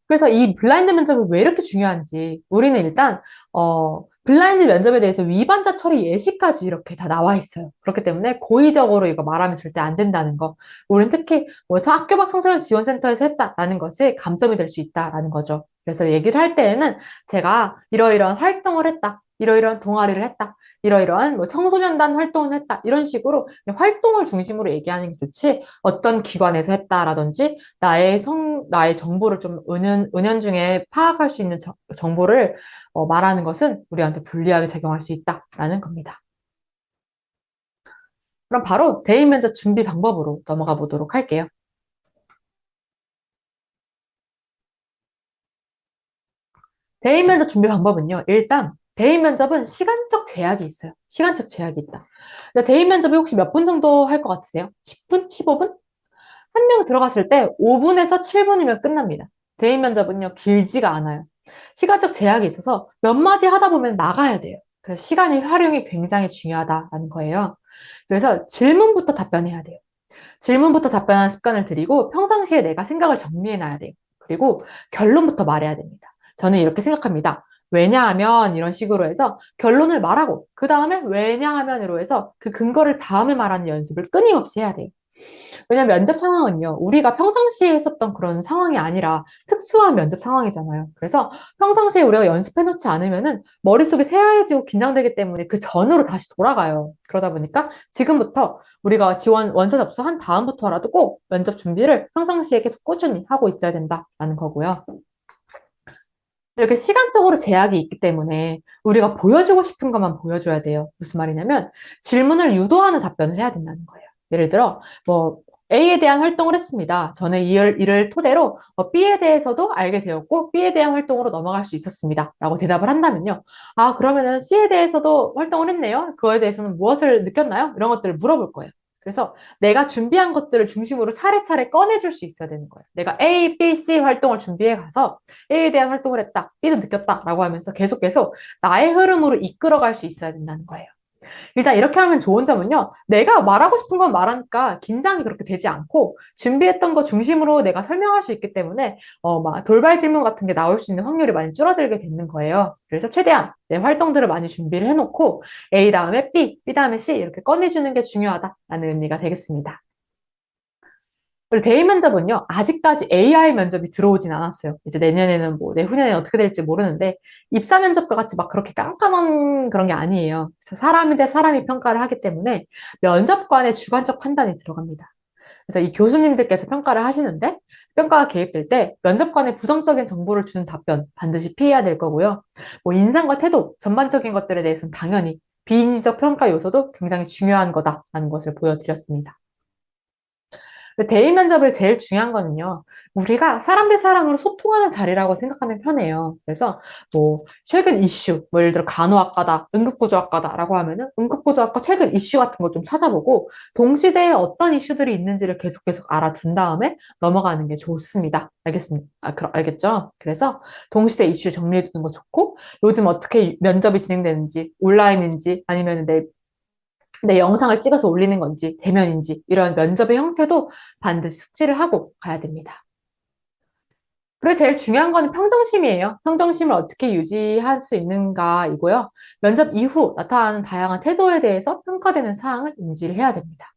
그래서 이 블라인드 면접이 왜 이렇게 중요한지 우리는 일단 블라인드 면접에 대해서 위반자 처리 예시까지 이렇게 다 나와 있어요. 그렇기 때문에 고의적으로 이거 말하면 절대 안 된다는 거. 우리는 특히 뭐저 학교 밖 청소년 지원센터에서 했다라는 것이 감점이 될 수 있다라는 거죠. 그래서 얘기를 할 때에는 제가 이러이러한 활동을 했다. 이러이러한 동아리를 했다. 이러이러한 뭐 청소년단 활동을 했다. 이런 식으로 활동을 중심으로 얘기하는 게 좋지. 어떤 기관에서 했다라든지 나의 정보를 좀 은연중에 파악할 수 있는 정보를 말하는 것은 우리한테 불리하게 작용할 수 있다라는 겁니다. 그럼 바로 대인 면접 준비 방법으로 넘어가 보도록 할게요. 대인 면접 준비 방법은요. 일단 대인 면접은 시간적 제약이 있어요. 시간적 제약이 있다. 근데 대인 면접이 혹시 몇 분 정도 할 것 같으세요? 10분? 15분? 한 명 들어갔을 때 5분에서 7분이면 끝납니다. 대인 면접은요, 길지가 않아요. 시간적 제약이 있어서 몇 마디 하다 보면 나가야 돼요. 그래서 시간의 활용이 굉장히 중요하다는 거예요. 그래서 질문부터 답변해야 돼요. 질문부터 답변하는 습관을 들이고 평상시에 내가 생각을 정리해놔야 돼요. 그리고 결론부터 말해야 됩니다. 저는 이렇게 생각합니다. 왜냐하면 이런 식으로 해서 결론을 말하고 그 다음에 왜냐하면으로 해서 그 근거를 다음에 말하는 연습을 끊임없이 해야 돼요. 왜냐면 면접 상황은요, 우리가 평상시에 했었던 그런 상황이 아니라 특수한 면접 상황이잖아요. 그래서 평상시에 우리가 연습해놓지 않으면은 머릿속이 새하얘지고 긴장되기 때문에 그 전으로 다시 돌아가요. 그러다 보니까 지금부터 우리가 지원 원서 접수한 다음부터라도 꼭 면접 준비를 평상시에 계속 꾸준히 하고 있어야 된다라는 거고요. 이렇게 시간적으로 제약이 있기 때문에 우리가 보여주고 싶은 것만 보여줘야 돼요. 무슨 말이냐면 질문을 유도하는 답변을 해야 된다는 거예요. 예를 들어 뭐 A에 대한 활동을 했습니다. 저는 이를 토대로 B에 대해서도 알게 되었고 B에 대한 활동으로 넘어갈 수 있었습니다. 라고 대답을 한다면요. 아, 그러면은 C에 대해서도 활동을 했네요. 그거에 대해서는 무엇을 느꼈나요? 이런 것들을 물어볼 거예요. 그래서 내가 준비한 것들을 중심으로 차례차례 꺼내줄 수 있어야 되는 거예요. 내가 A, B, C 활동을 준비해 가서 A에 대한 활동을 했다, B도 느꼈다 라고 하면서 계속 나의 흐름으로 이끌어갈 수 있어야 된다는 거예요. 일단 이렇게 하면 좋은 점은요. 내가 말하고 싶은 건 말하니까 긴장이 그렇게 되지 않고 준비했던 거 중심으로 내가 설명할 수 있기 때문에 막 돌발 질문 같은 게 나올 수 있는 확률이 많이 줄어들게 되는 거예요. 그래서 최대한 내 활동들을 많이 준비를 해놓고 A 다음에 B, B 다음에 C 이렇게 꺼내주는 게 중요하다라는 의미가 되겠습니다. 그리고 대인 면접은요, 아직까지 AI 면접이 들어오진 않았어요. 이제 내년에는 뭐, 내후년에는 어떻게 될지 모르는데, 입사 면접과 같이 막 그렇게 깜깜한 그런 게 아니에요. 그래서 사람이 대 사람이 평가를 하기 때문에 면접관의 주관적 판단이 들어갑니다. 그래서 이 교수님들께서 평가를 하시는데, 평가가 개입될 때 면접관의 부정적인 정보를 주는 답변 반드시 피해야 될 거고요. 뭐, 인상과 태도, 전반적인 것들에 대해서는 당연히 비인지적 평가 요소도 굉장히 중요한 거다라는 것을 보여드렸습니다. 대인 면접을 제일 중요한 거는요, 우리가 사람 대 사람으로 소통하는 자리라고 생각하면 편해요. 그래서 뭐 최근 이슈, 뭐 예를 들어 간호학과다, 응급구조학과다라고 하면은 응급구조학과 최근 이슈 같은 거 좀 찾아보고 동시대에 어떤 이슈들이 있는지를 계속 알아둔 다음에 넘어가는 게 좋습니다. 알겠습니다. 알겠죠? 그래서 동시대 이슈 정리해 두는 거 좋고 요즘 어떻게 면접이 진행되는지 온라인인지 아니면 내 영상을 찍어서 올리는 건지 대면인지 이런 면접의 형태도 반드시 숙지를 하고 가야 됩니다. 그리고 제일 중요한 거는 평정심이에요. 평정심을 어떻게 유지할 수 있는가이고요. 면접 이후 나타나는 다양한 태도에 대해서 평가되는 사항을 인지를 해야 됩니다.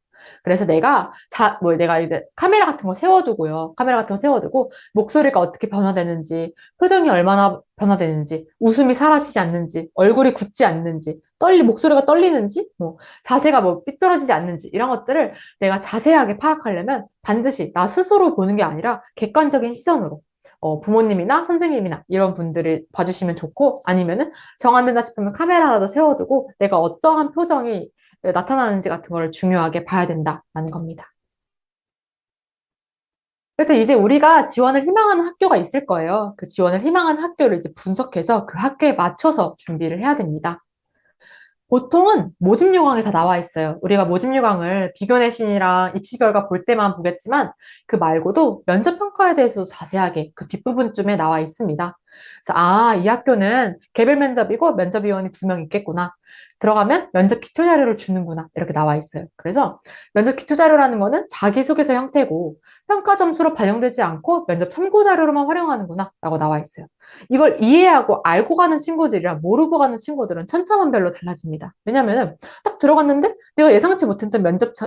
그래서 내가 이제 카메라 같은 거 세워두고요. 카메라 같은 거 세워두고, 목소리가 어떻게 변화되는지, 표정이 얼마나 변화되는지, 웃음이 사라지지 않는지, 얼굴이 굳지 않는지, 목소리가 떨리는지, 자세가 삐뚤어지지 않는지, 이런 것들을 내가 자세하게 파악하려면 반드시 나 스스로 보는 게 아니라 객관적인 시선으로, 부모님이나 선생님이나 이런 분들이 봐주시면 좋고, 아니면은 정 안 된다 싶으면 카메라라도 세워두고 내가 어떠한 표정이 나타나는지 같은 거를 중요하게 봐야 된다라는 겁니다. 그래서 이제 우리가 지원을 희망하는 학교가 있을 거예요. 그 지원을 희망하는 학교를 이제 분석해서 그 학교에 맞춰서 준비를 해야 됩니다. 보통은 모집 요강에 다 나와 있어요. 우리가 모집 요강을 비교 내신이랑 입시 결과 볼 때만 보겠지만 그 말고도 면접 평가에 대해서 자세하게 그 뒷부분쯤에 나와 있습니다. 그래서 이 학교는 개별 면접이고 면접위원이 2명 있겠구나. 들어가면 면접 기초 자료를 주는구나. 이렇게 나와 있어요. 그래서 면접 기초 자료라는 거는 자기소개서 형태고 평가 점수로 반영되지 않고 면접 참고 자료로만 활용하는구나 라고 나와 있어요. 이걸 이해하고 알고 가는 친구들이랑 모르고 가는 친구들은 천차만별로 달라집니다. 왜냐면은 딱 들어갔는데 내가 예상치 못했던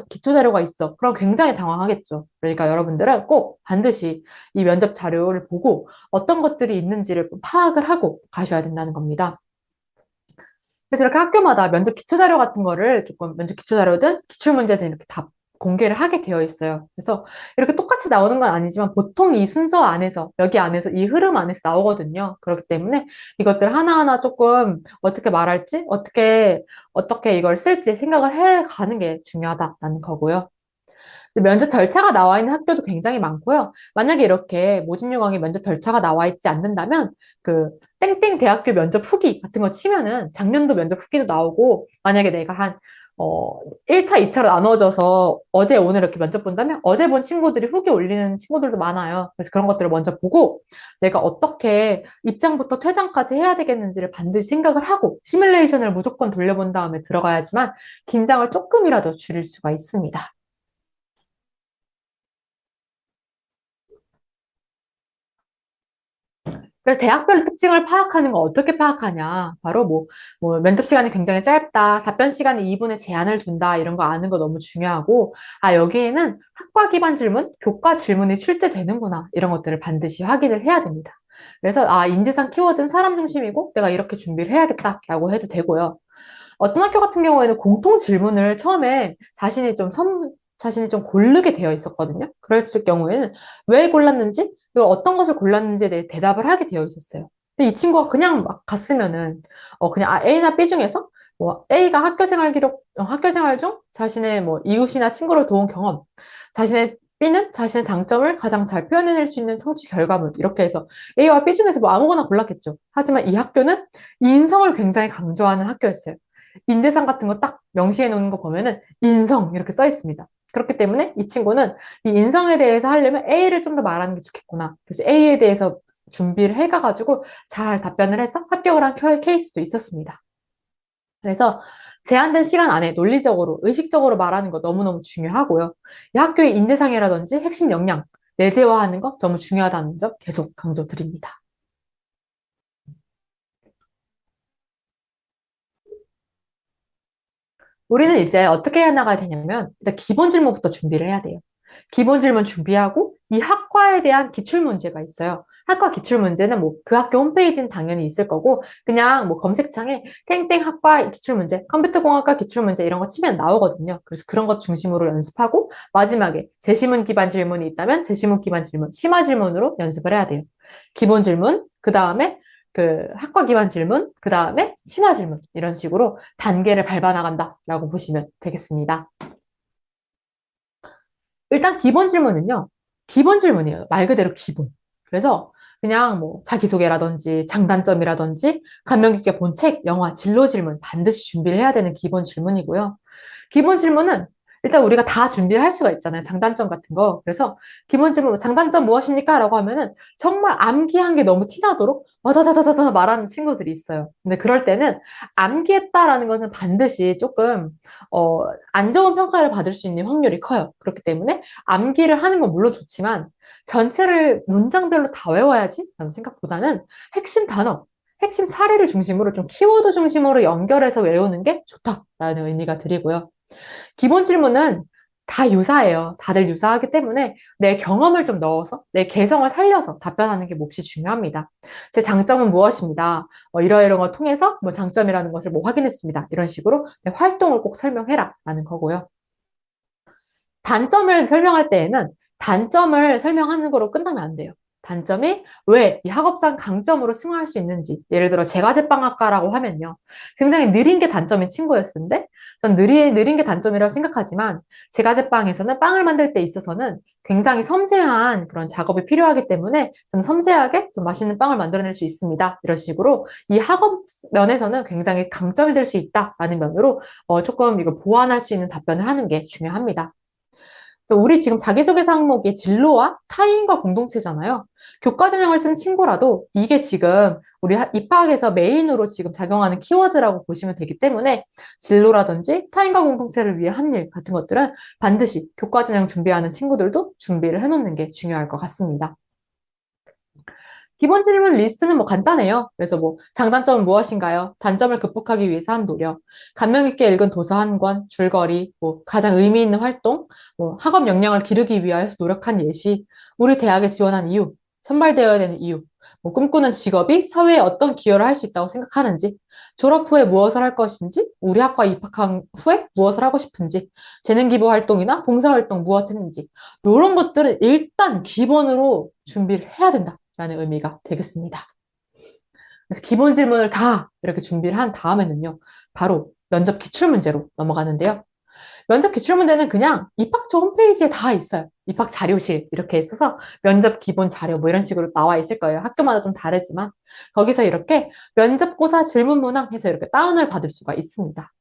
기초 자료가 있어. 그럼 굉장히 당황하겠죠. 그러니까 여러분들은 꼭 반드시 이 면접 자료를 보고 어떤 것들이 있는지를 파악을 하고 가셔야 된다는 겁니다. 그래서 이렇게 학교마다 면접 기초 자료 같은 거를 조금 면접 기초 자료든 기출 문제든 이렇게 다 공개를 하게 되어 있어요. 그래서 이렇게 똑같이 나오는 건 아니지만 보통 이 순서 안에서, 여기 안에서, 이 흐름 안에서 나오거든요. 그렇기 때문에 이것들 하나하나 조금 어떻게 말할지, 어떻게 이걸 쓸지 생각을 해 가는 게 중요하다라는 거고요. 면접 절차가 나와 있는 학교도 굉장히 많고요. 만약에 이렇게 모집 요강에 면접 절차가 나와 있지 않는다면 그 땡땡 대학교 면접 후기 같은 거 치면은 작년도 면접 후기도 나오고 만약에 내가 1차, 2차로 나눠져서 어제 오늘 이렇게 면접 본다면 어제 본 친구들이 후기 올리는 친구들도 많아요. 그래서 그런 것들을 먼저 보고 내가 어떻게 입장부터 퇴장까지 해야 되겠는지를 반드시 생각을 하고 시뮬레이션을 무조건 돌려본 다음에 들어가야지만 긴장을 조금이라도 줄일 수가 있습니다. 그래서 대학별 특징을 파악하는 거 어떻게 파악하냐? 바로 면접 시간이 굉장히 짧다, 답변 시간이 2분에 제한을 둔다, 이런 거 아는 거 너무 중요하고, 여기에는 학과 기반 질문, 교과 질문이 출제되는구나, 이런 것들을 반드시 확인을 해야 됩니다. 그래서, 인재상 키워드는 사람 중심이고, 내가 이렇게 준비를 해야겠다라고 해도 되고요. 어떤 학교 같은 경우에는 공통 질문을 처음에 자신이 좀 고르게 되어 있었거든요. 그랬을 경우에는 왜 골랐는지, 그리고 어떤 것을 골랐는지에 대해 대답을 하게 되어 있었어요. 근데 이 친구가 그냥 막 갔으면은, 그냥 A나 B 중에서 A가 학교 생활 중 자신의 이웃이나 친구를 도운 경험, B는 자신의 장점을 가장 잘 표현해낼 수 있는 성취 결과물, 이렇게 해서 A와 B 중에서 아무거나 골랐겠죠. 하지만 이 학교는 인성을 굉장히 강조하는 학교였어요. 인재상 같은 거 딱 명시해 놓는 거 보면은 인성 이렇게 써 있습니다. 그렇기 때문에 이 친구는 이 인성에 대해서 하려면 A를 좀 더 말하는 게 좋겠구나. 그래서 A에 대해서 준비를 해가지고 잘 답변을 해서 합격을 한 케이스도 있었습니다. 그래서 제한된 시간 안에 논리적으로, 의식적으로 말하는 거 너무너무 중요하고요. 이 학교의 인재상이라든지 핵심 역량, 내재화하는 거 너무 중요하다는 점 계속 강조드립니다. 우리는 이제 어떻게 해 나가야 되냐면, 일단 기본 질문부터 준비를 해야 돼요. 기본 질문 준비하고, 이 학과에 대한 기출 문제가 있어요. 학과 기출 문제는 그 학교 홈페이지는 당연히 있을 거고, 그냥 검색창에 땡땡 학과 기출 문제, 컴퓨터공학과 기출 문제 이런 거 치면 나오거든요. 그래서 그런 것 중심으로 연습하고, 마지막에 제시문 기반 질문이 있다면 제시문 기반 질문, 심화 질문으로 연습을 해야 돼요. 기본 질문, 그 다음에 그 학과 기반 질문, 그 다음에 심화 질문 이런 식으로 단계를 밟아 나간다라고 보시면 되겠습니다. 일단 기본 질문은요. 기본 질문이에요. 말 그대로 기본. 그래서 그냥 자기소개라든지 장단점이라든지 감명 깊게 본 책, 영화, 진로 질문 반드시 준비를 해야 되는 기본 질문이고요. 기본 질문은 일단 우리가 다 준비를 할 수가 있잖아요. 장단점 같은 거. 그래서 기본 질문, 장단점 무엇입니까? 라고 하면은 정말 암기한 게 너무 티나도록 와다다다다다 말하는 친구들이 있어요. 근데 그럴 때는 암기했다라는 것은 반드시 조금, 안 좋은 평가를 받을 수 있는 확률이 커요. 그렇기 때문에 암기를 하는 건 물론 좋지만 전체를 문장별로 다 외워야지? 라는 생각보다는 핵심 단어, 핵심 사례를 중심으로 좀 키워드 중심으로 연결해서 외우는 게 좋다라는 의미가 드리고요. 기본 질문은 다 유사해요. 다들 유사하기 때문에 내 경험을 좀 넣어서 내 개성을 살려서 답변하는 게 몹시 중요합니다. 제 장점은 무엇입니다. 이러이러한 걸 통해서 뭐 장점이라는 것을 뭐 확인했습니다. 이런 식으로 내 활동을 꼭 설명해라 라는 거고요. 단점을 설명할 때에는 단점을 설명하는 거로 끝나면 안 돼요. 단점이 왜 이 학업상 강점으로 승화할 수 있는지. 예를 들어 제과제빵학과라고 하면요. 굉장히 느린 게 단점인 친구였는데 전 느린 게 단점이라고 생각하지만 제과제빵에서는 빵을 만들 때 있어서는 굉장히 섬세한 그런 작업이 필요하기 때문에 좀 섬세하게 좀 맛있는 빵을 만들어낼 수 있습니다. 이런 식으로 이 학업 면에서는 굉장히 강점이 될 수 있다라는 면으로 조금 이걸 보완할 수 있는 답변을 하는 게 중요합니다. 그래서 우리 지금 자기소개서 항목이 진로와 타인과 공동체잖아요. 교과전형을 쓴 친구라도 이게 지금 우리 입학에서 메인으로 지금 작용하는 키워드라고 보시면 되기 때문에 진로라든지 타인과 공동체를 위해 한 일 같은 것들은 반드시 교과전형 준비하는 친구들도 준비를 해놓는 게 중요할 것 같습니다. 기본 질문 리스트는 뭐 간단해요. 그래서 뭐 장단점은 무엇인가요? 단점을 극복하기 위해서 한 노력, 감명 있게 읽은 도서 한 권, 줄거리, 뭐 가장 의미 있는 활동, 뭐 학업 역량을 기르기 위하여 노력한 예시, 우리 대학에 지원한 이유, 선발되어야 되는 이유, 뭐 꿈꾸는 직업이 사회에 어떤 기여를 할 수 있다고 생각하는지, 졸업 후에 무엇을 할 것인지, 우리 학과 입학한 후에 무엇을 하고 싶은지, 재능 기부 활동이나 봉사 활동 무엇 했는지, 이런 것들은 일단 기본으로 준비를 해야 된다라는 의미가 되겠습니다. 그래서 기본 질문을 다 이렇게 준비를 한 다음에는요, 바로 면접 기출문제로 넘어가는데요. 면접 기출문제는 그냥 입학처 홈페이지에 다 있어요. 입학 자료실 이렇게 있어서 면접 기본 자료 뭐 이런 식으로 나와 있을 거예요. 학교마다 좀 다르지만 거기서 이렇게 면접고사 질문 문항 해서 이렇게 다운을 받을 수가 있습니다.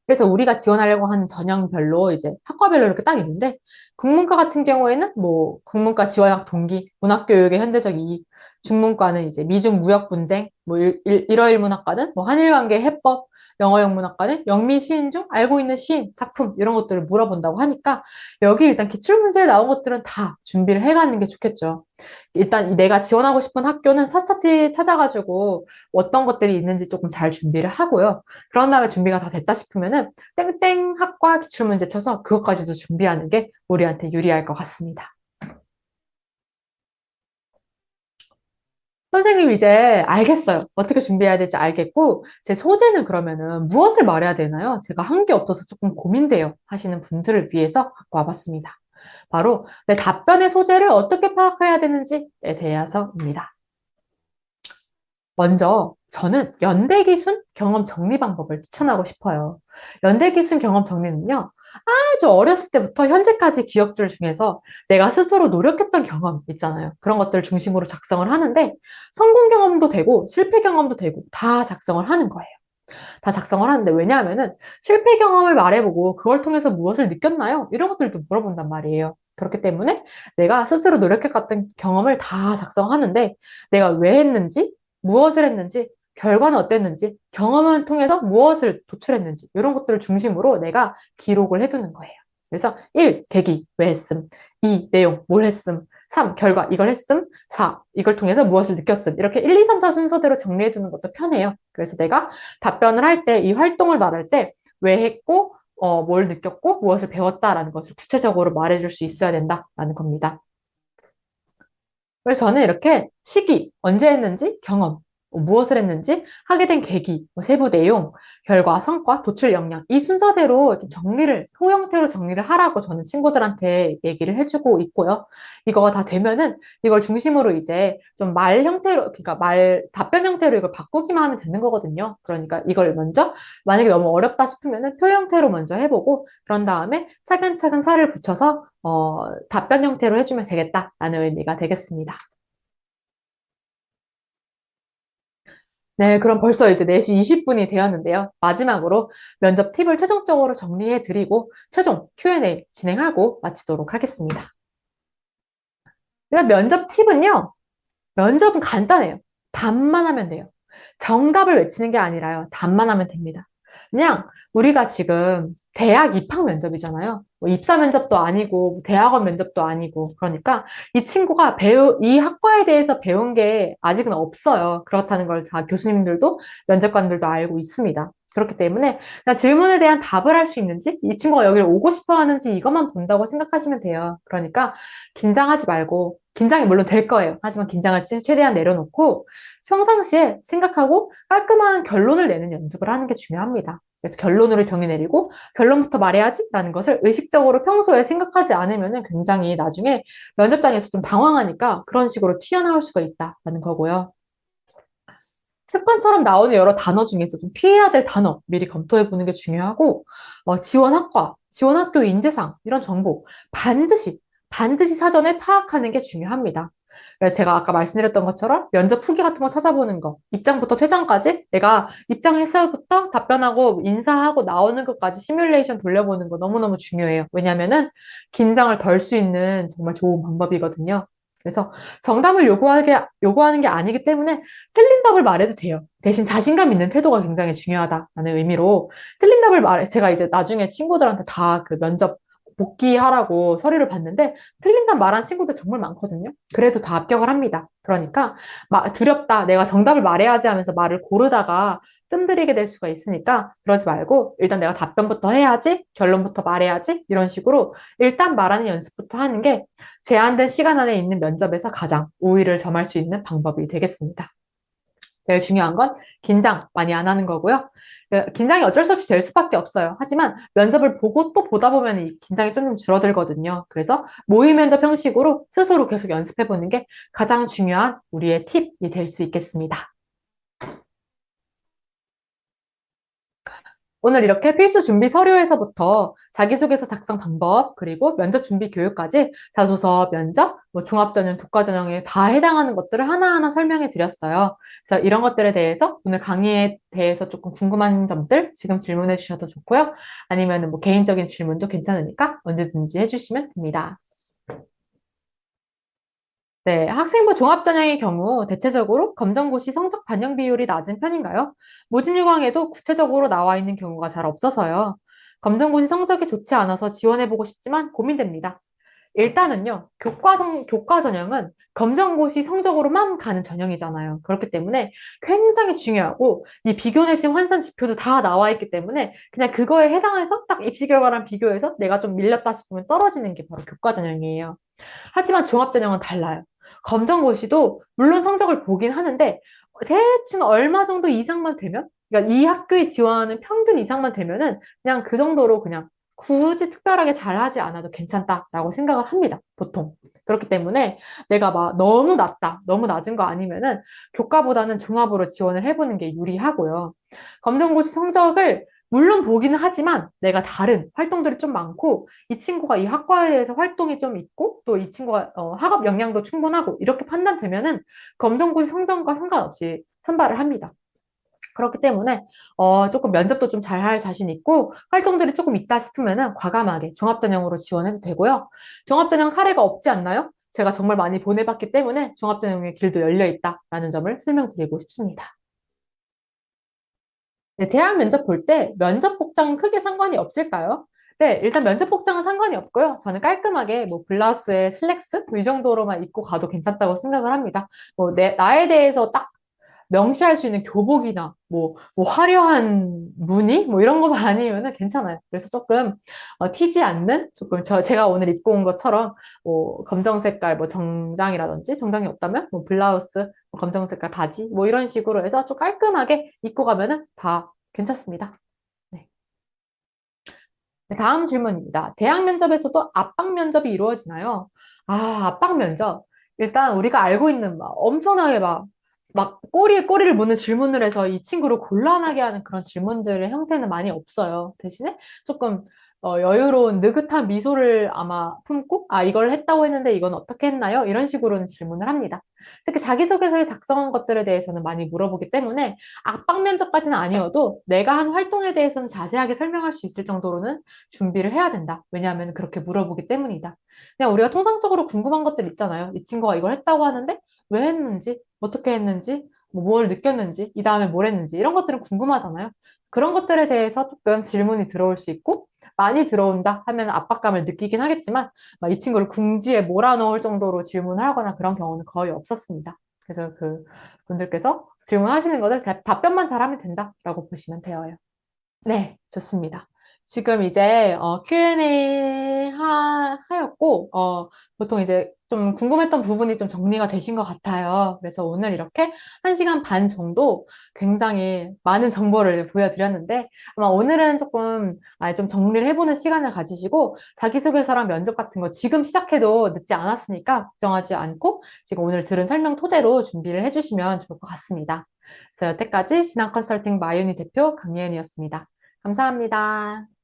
그래서 우리가 지원하려고 하는 전형별로 이제 학과별로 이렇게 딱 있는데 국문과 같은 경우에는 뭐 국문과 지원학 동기, 문학교육의 현대적 이익, 중문과는 이제 미중 무역 분쟁, 뭐 일어일 문학과는 뭐 한일 관계 해법, 영어영 문학과는 영미 시인 중 알고 있는 시인, 작품 이런 것들을 물어본다고 하니까 여기 일단 기출 문제에 나온 것들은 다 준비를 해가는 게 좋겠죠. 일단 내가 지원하고 싶은 학교는 샅샅이 찾아가지고 어떤 것들이 있는지 조금 잘 준비를 하고요. 그런 다음에 준비가 다 됐다 싶으면은 땡땡 학과 기출문제 쳐서 그것까지도 준비하는 게 우리한테 유리할 것 같습니다. 선생님 이제 알겠어요. 어떻게 준비해야 될지 알겠고 제 소재는 그러면은 무엇을 말해야 되나요? 제가 한 게 없어서 조금 고민돼요 하시는 분들을 위해서 갖고 와봤습니다. 바로 내 답변의 소재를 어떻게 파악해야 되는지에 대해서입니다. 먼저 저는 연대기순 경험 정리 방법을 추천하고 싶어요. 연대기순 경험 정리는요. 아주 어렸을 때부터 현재까지 기억들 중에서 내가 스스로 노력했던 경험 있잖아요. 그런 것들을 중심으로 작성을 하는데 성공 경험도 되고 실패 경험도 되고 다 작성을 하는 거예요. 다 작성을 하는데 왜냐하면은 실패 경험을 말해보고 그걸 통해서 무엇을 느꼈나요? 이런 것들도 물어본단 말이에요. 그렇기 때문에 내가 스스로 노력해갔던 경험을 다 작성하는데 내가 왜 했는지, 무엇을 했는지, 결과는 어땠는지, 경험을 통해서 무엇을 도출했는지 이런 것들을 중심으로 내가 기록을 해두는 거예요. 그래서 1. 계기, 왜 했음. 2. 내용, 뭘 했음. 3. 결과, 이걸 했음. 4. 이걸 통해서 무엇을 느꼈음. 이렇게 1, 2, 3, 4 순서대로 정리해두는 것도 편해요. 그래서 내가 답변을 할 때, 이 활동을 말할 때, 왜 했고, 뭘 느꼈고, 무엇을 배웠다라는 것을 구체적으로 말해줄 수 있어야 된다라는 겁니다. 그래서 저는 이렇게 시기, 언제 했는지, 경험, 무엇을 했는지, 하게 된 계기, 세부 내용, 결과, 성과, 도출 역량, 이 순서대로 좀 정리를, 소 형태로 정리를 하라고 저는 친구들한테 얘기를 해주고 있고요. 이거가 다 되면은 이걸 중심으로 이제 좀 말 형태로, 그러니까 답변 형태로 이걸 바꾸기만 하면 되는 거거든요. 그러니까 이걸 먼저, 만약에 너무 어렵다 싶으면은 표 형태로 먼저 해보고, 그런 다음에 차근차근 살을 붙여서 답변 형태로 해주면 되겠다라는 의미가 되겠습니다. 네, 그럼 벌써 이제 4시 20분이 되었는데요. 마지막으로 면접 팁을 최종적으로 정리해 드리고 최종 Q&A 진행하고 마치도록 하겠습니다. 일단 면접 팁은요. 면접은 간단해요. 답만 하면 돼요. 정답을 외치는 게 아니라요. 답만 하면 됩니다. 그냥 우리가 지금 대학 입학 면접이잖아요. 뭐 입사 면접도 아니고 뭐 대학원 면접도 아니고 그러니까 이 친구가 이 학과에 대해서 배운 게 아직은 없어요. 그렇다는 걸 다 교수님들도 면접관들도 알고 있습니다. 그렇기 때문에 그냥 질문에 대한 답을 할 수 있는지, 이 친구가 여기를 오고 싶어 하는지 이것만 본다고 생각하시면 돼요. 그러니까 긴장하지 말고, 긴장이 물론 될 거예요. 하지만 긴장을 최대한 내려놓고 평상시에 생각하고 깔끔한 결론을 내는 연습을 하는 게 중요합니다. 그래서 결론으로 정의 내리고 결론부터 말해야지라는 것을 의식적으로 평소에 생각하지 않으면 굉장히 나중에 면접장에서 좀 당황하니까 그런 식으로 튀어나올 수가 있다라는 거고요. 습관처럼 나오는 여러 단어 중에서 좀 피해야 될 단어 미리 검토해 보는 게 중요하고, 지원 학과, 지원 학교 인재상 이런 정보 반드시 사전에 파악하는 게 중요합니다. 그래서 제가 아까 말씀드렸던 것처럼 면접 후기 같은 거 찾아보는 거, 입장부터 퇴장까지 내가 입장해서부터 답변하고 인사하고 나오는 것까지 시뮬레이션 돌려보는 거 너무너무 중요해요. 왜냐면은 긴장을 덜 수 있는 정말 좋은 방법이거든요. 그래서 정답을 요구하는 게 아니기 때문에 틀린 답을 말해도 돼요. 대신 자신감 있는 태도가 굉장히 중요하다는 의미로 틀린 답을 제가 이제 나중에 친구들한테 다 그 면접 복귀하라고 서류를 봤는데 틀린 답 말한 친구들 정말 많거든요. 그래도 다 합격을 합니다. 그러니까 두렵다, 내가 정답을 말해야지 하면서 말을 고르다가 뜸들이게 될 수가 있으니까 그러지 말고 일단 내가 답변부터 해야지, 결론부터 말해야지 이런 식으로 일단 말하는 연습부터 하는 게 제한된 시간 안에 있는 면접에서 가장 우위를 점할 수 있는 방법이 되겠습니다. 제일 중요한 건 긴장 많이 안 하는 거고요. 긴장이 어쩔 수 없이 될 수밖에 없어요. 하지만 면접을 보고 또 보다 보면 이 긴장이 좀 줄어들거든요. 그래서 모의 면접 형식으로 스스로 계속 연습해 보는 게 가장 중요한 우리의 팁이 될 수 있겠습니다. 오늘 이렇게 필수 준비 서류에서부터 자기소개서 작성 방법, 그리고 면접 준비 교육까지 자소서, 면접, 종합전형, 독과전형에 다 해당하는 것들을 하나하나 설명해 드렸어요. 그래서 이런 것들에 대해서 오늘 강의에 대해서 조금 궁금한 점들 지금 질문해 주셔도 좋고요. 아니면 뭐 개인적인 질문도 괜찮으니까 언제든지 해주시면 됩니다. 네, 학생부 종합전형의 경우 대체적으로 검정고시 성적 반영 비율이 낮은 편인가요? 모집 요강에도 구체적으로 나와 있는 경우가 잘 없어서요. 검정고시 성적이 좋지 않아서 지원해보고 싶지만 고민됩니다. 일단은요, 교과 전형은 검정고시 성적으로만 가는 전형이잖아요. 그렇기 때문에 굉장히 중요하고, 이 비교 내심 환산 지표도 다 나와 있기 때문에 그냥 그거에 해당해서 딱 입시 결과랑 비교해서 내가 좀 밀렸다 싶으면 떨어지는 게 바로 교과 전형이에요. 하지만 종합전형은 달라요. 검정고시도 물론 성적을 보긴 하는데 대충 얼마 정도 이상만 되면, 그러니까 이 학교에 지원하는 평균 이상만 되면은 그냥 그 정도로 그냥 굳이 특별하게 잘하지 않아도 괜찮다라고 생각을 합니다, 보통. 그렇기 때문에 내가 막 너무 낮다, 너무 낮은 거 아니면은 교과보다는 종합으로 지원을 해보는 게 유리하고요. 검정고시 성적을 물론 보기는 하지만 내가 다른 활동들이 좀 많고 이 친구가 이 학과에 대해서 활동이 좀 있고 또 이 친구가 학업 역량도 충분하고 이렇게 판단되면은 검정고시 성적과 상관없이 선발을 합니다. 그렇기 때문에 조금 면접도 좀 잘할 자신 있고 활동들이 조금 있다 싶으면은 과감하게 종합전형으로 지원해도 되고요. 종합전형 사례가 없지 않나요? 제가 정말 많이 보내봤기 때문에 종합전형의 길도 열려 있다라는 점을 설명드리고 싶습니다. 네, 대학 면접 볼 때 면접 복장은 크게 상관이 없을까요? 네, 일단 면접 복장은 상관이 없고요. 저는 깔끔하게 뭐 블라우스에 슬랙스 뭐이 정도로만 입고 가도 괜찮다고 생각을 합니다. 나에 대해서 딱 명시할 수 있는 교복이나 뭐 화려한 무늬 뭐 이런 것만 아니면은 괜찮아요. 그래서 조금 튀지 않는 조금 제가 오늘 입고 온 것처럼 뭐 검정 색깔 뭐 정장이라든지 정장이 없다면 뭐 블라우스, 뭐 검정 색깔 바지 뭐 이런 식으로 해서 좀 깔끔하게 입고 가면은 다 괜찮습니다. 네. 네, 다음 질문입니다. 대학 면접에서도 압박 면접이 이루어지나요? 압박 면접. 일단 우리가 알고 있는 엄청나게 막 꼬리에 꼬리를 무는 질문을 해서 이 친구를 곤란하게 하는 그런 질문들의 형태는 많이 없어요. 대신에 조금 여유로운 느긋한 미소를 아마 품고, 이걸 했다고 했는데 이건 어떻게 했나요? 이런 식으로는 질문을 합니다. 특히 자기소개서에 작성한 것들에 대해서는 많이 물어보기 때문에 압박 면접까지는 아니어도 내가 한 활동에 대해서는 자세하게 설명할 수 있을 정도로는 준비를 해야 된다. 왜냐하면 그렇게 물어보기 때문이다. 그냥 우리가 통상적으로 궁금한 것들 있잖아요. 이 친구가 이걸 했다고 하는데 왜 했는지, 어떻게 했는지, 뭘 느꼈는지, 이 다음에 뭘 했는지 이런 것들은 궁금하잖아요. 그런 것들에 대해서 조금 질문이 들어올 수 있고 많이 들어온다 하면 압박감을 느끼긴 하겠지만 이 친구를 궁지에 몰아넣을 정도로 질문을 하거나 그런 경우는 거의 없었습니다. 그래서 그 분들께서 질문하시는 것을 답변만 잘하면 된다라고 보시면 돼요. 네, 좋습니다. 지금 이제 Q&A 하였고 보통 이제 좀 궁금했던 부분이 좀 정리가 되신 것 같아요. 그래서 오늘 이렇게 1시간 반 정도 굉장히 많은 정보를 보여드렸는데 아마 오늘은 조금 좀 정리를 해보는 시간을 가지시고 자기소개서랑 면접 같은 거 지금 시작해도 늦지 않았으니까 걱정하지 않고 지금 오늘 들은 설명 토대로 준비를 해주시면 좋을 것 같습니다. 그래서 여태까지 진학 컨설팅 마윤희 대표 강예은이었습니다. 감사합니다.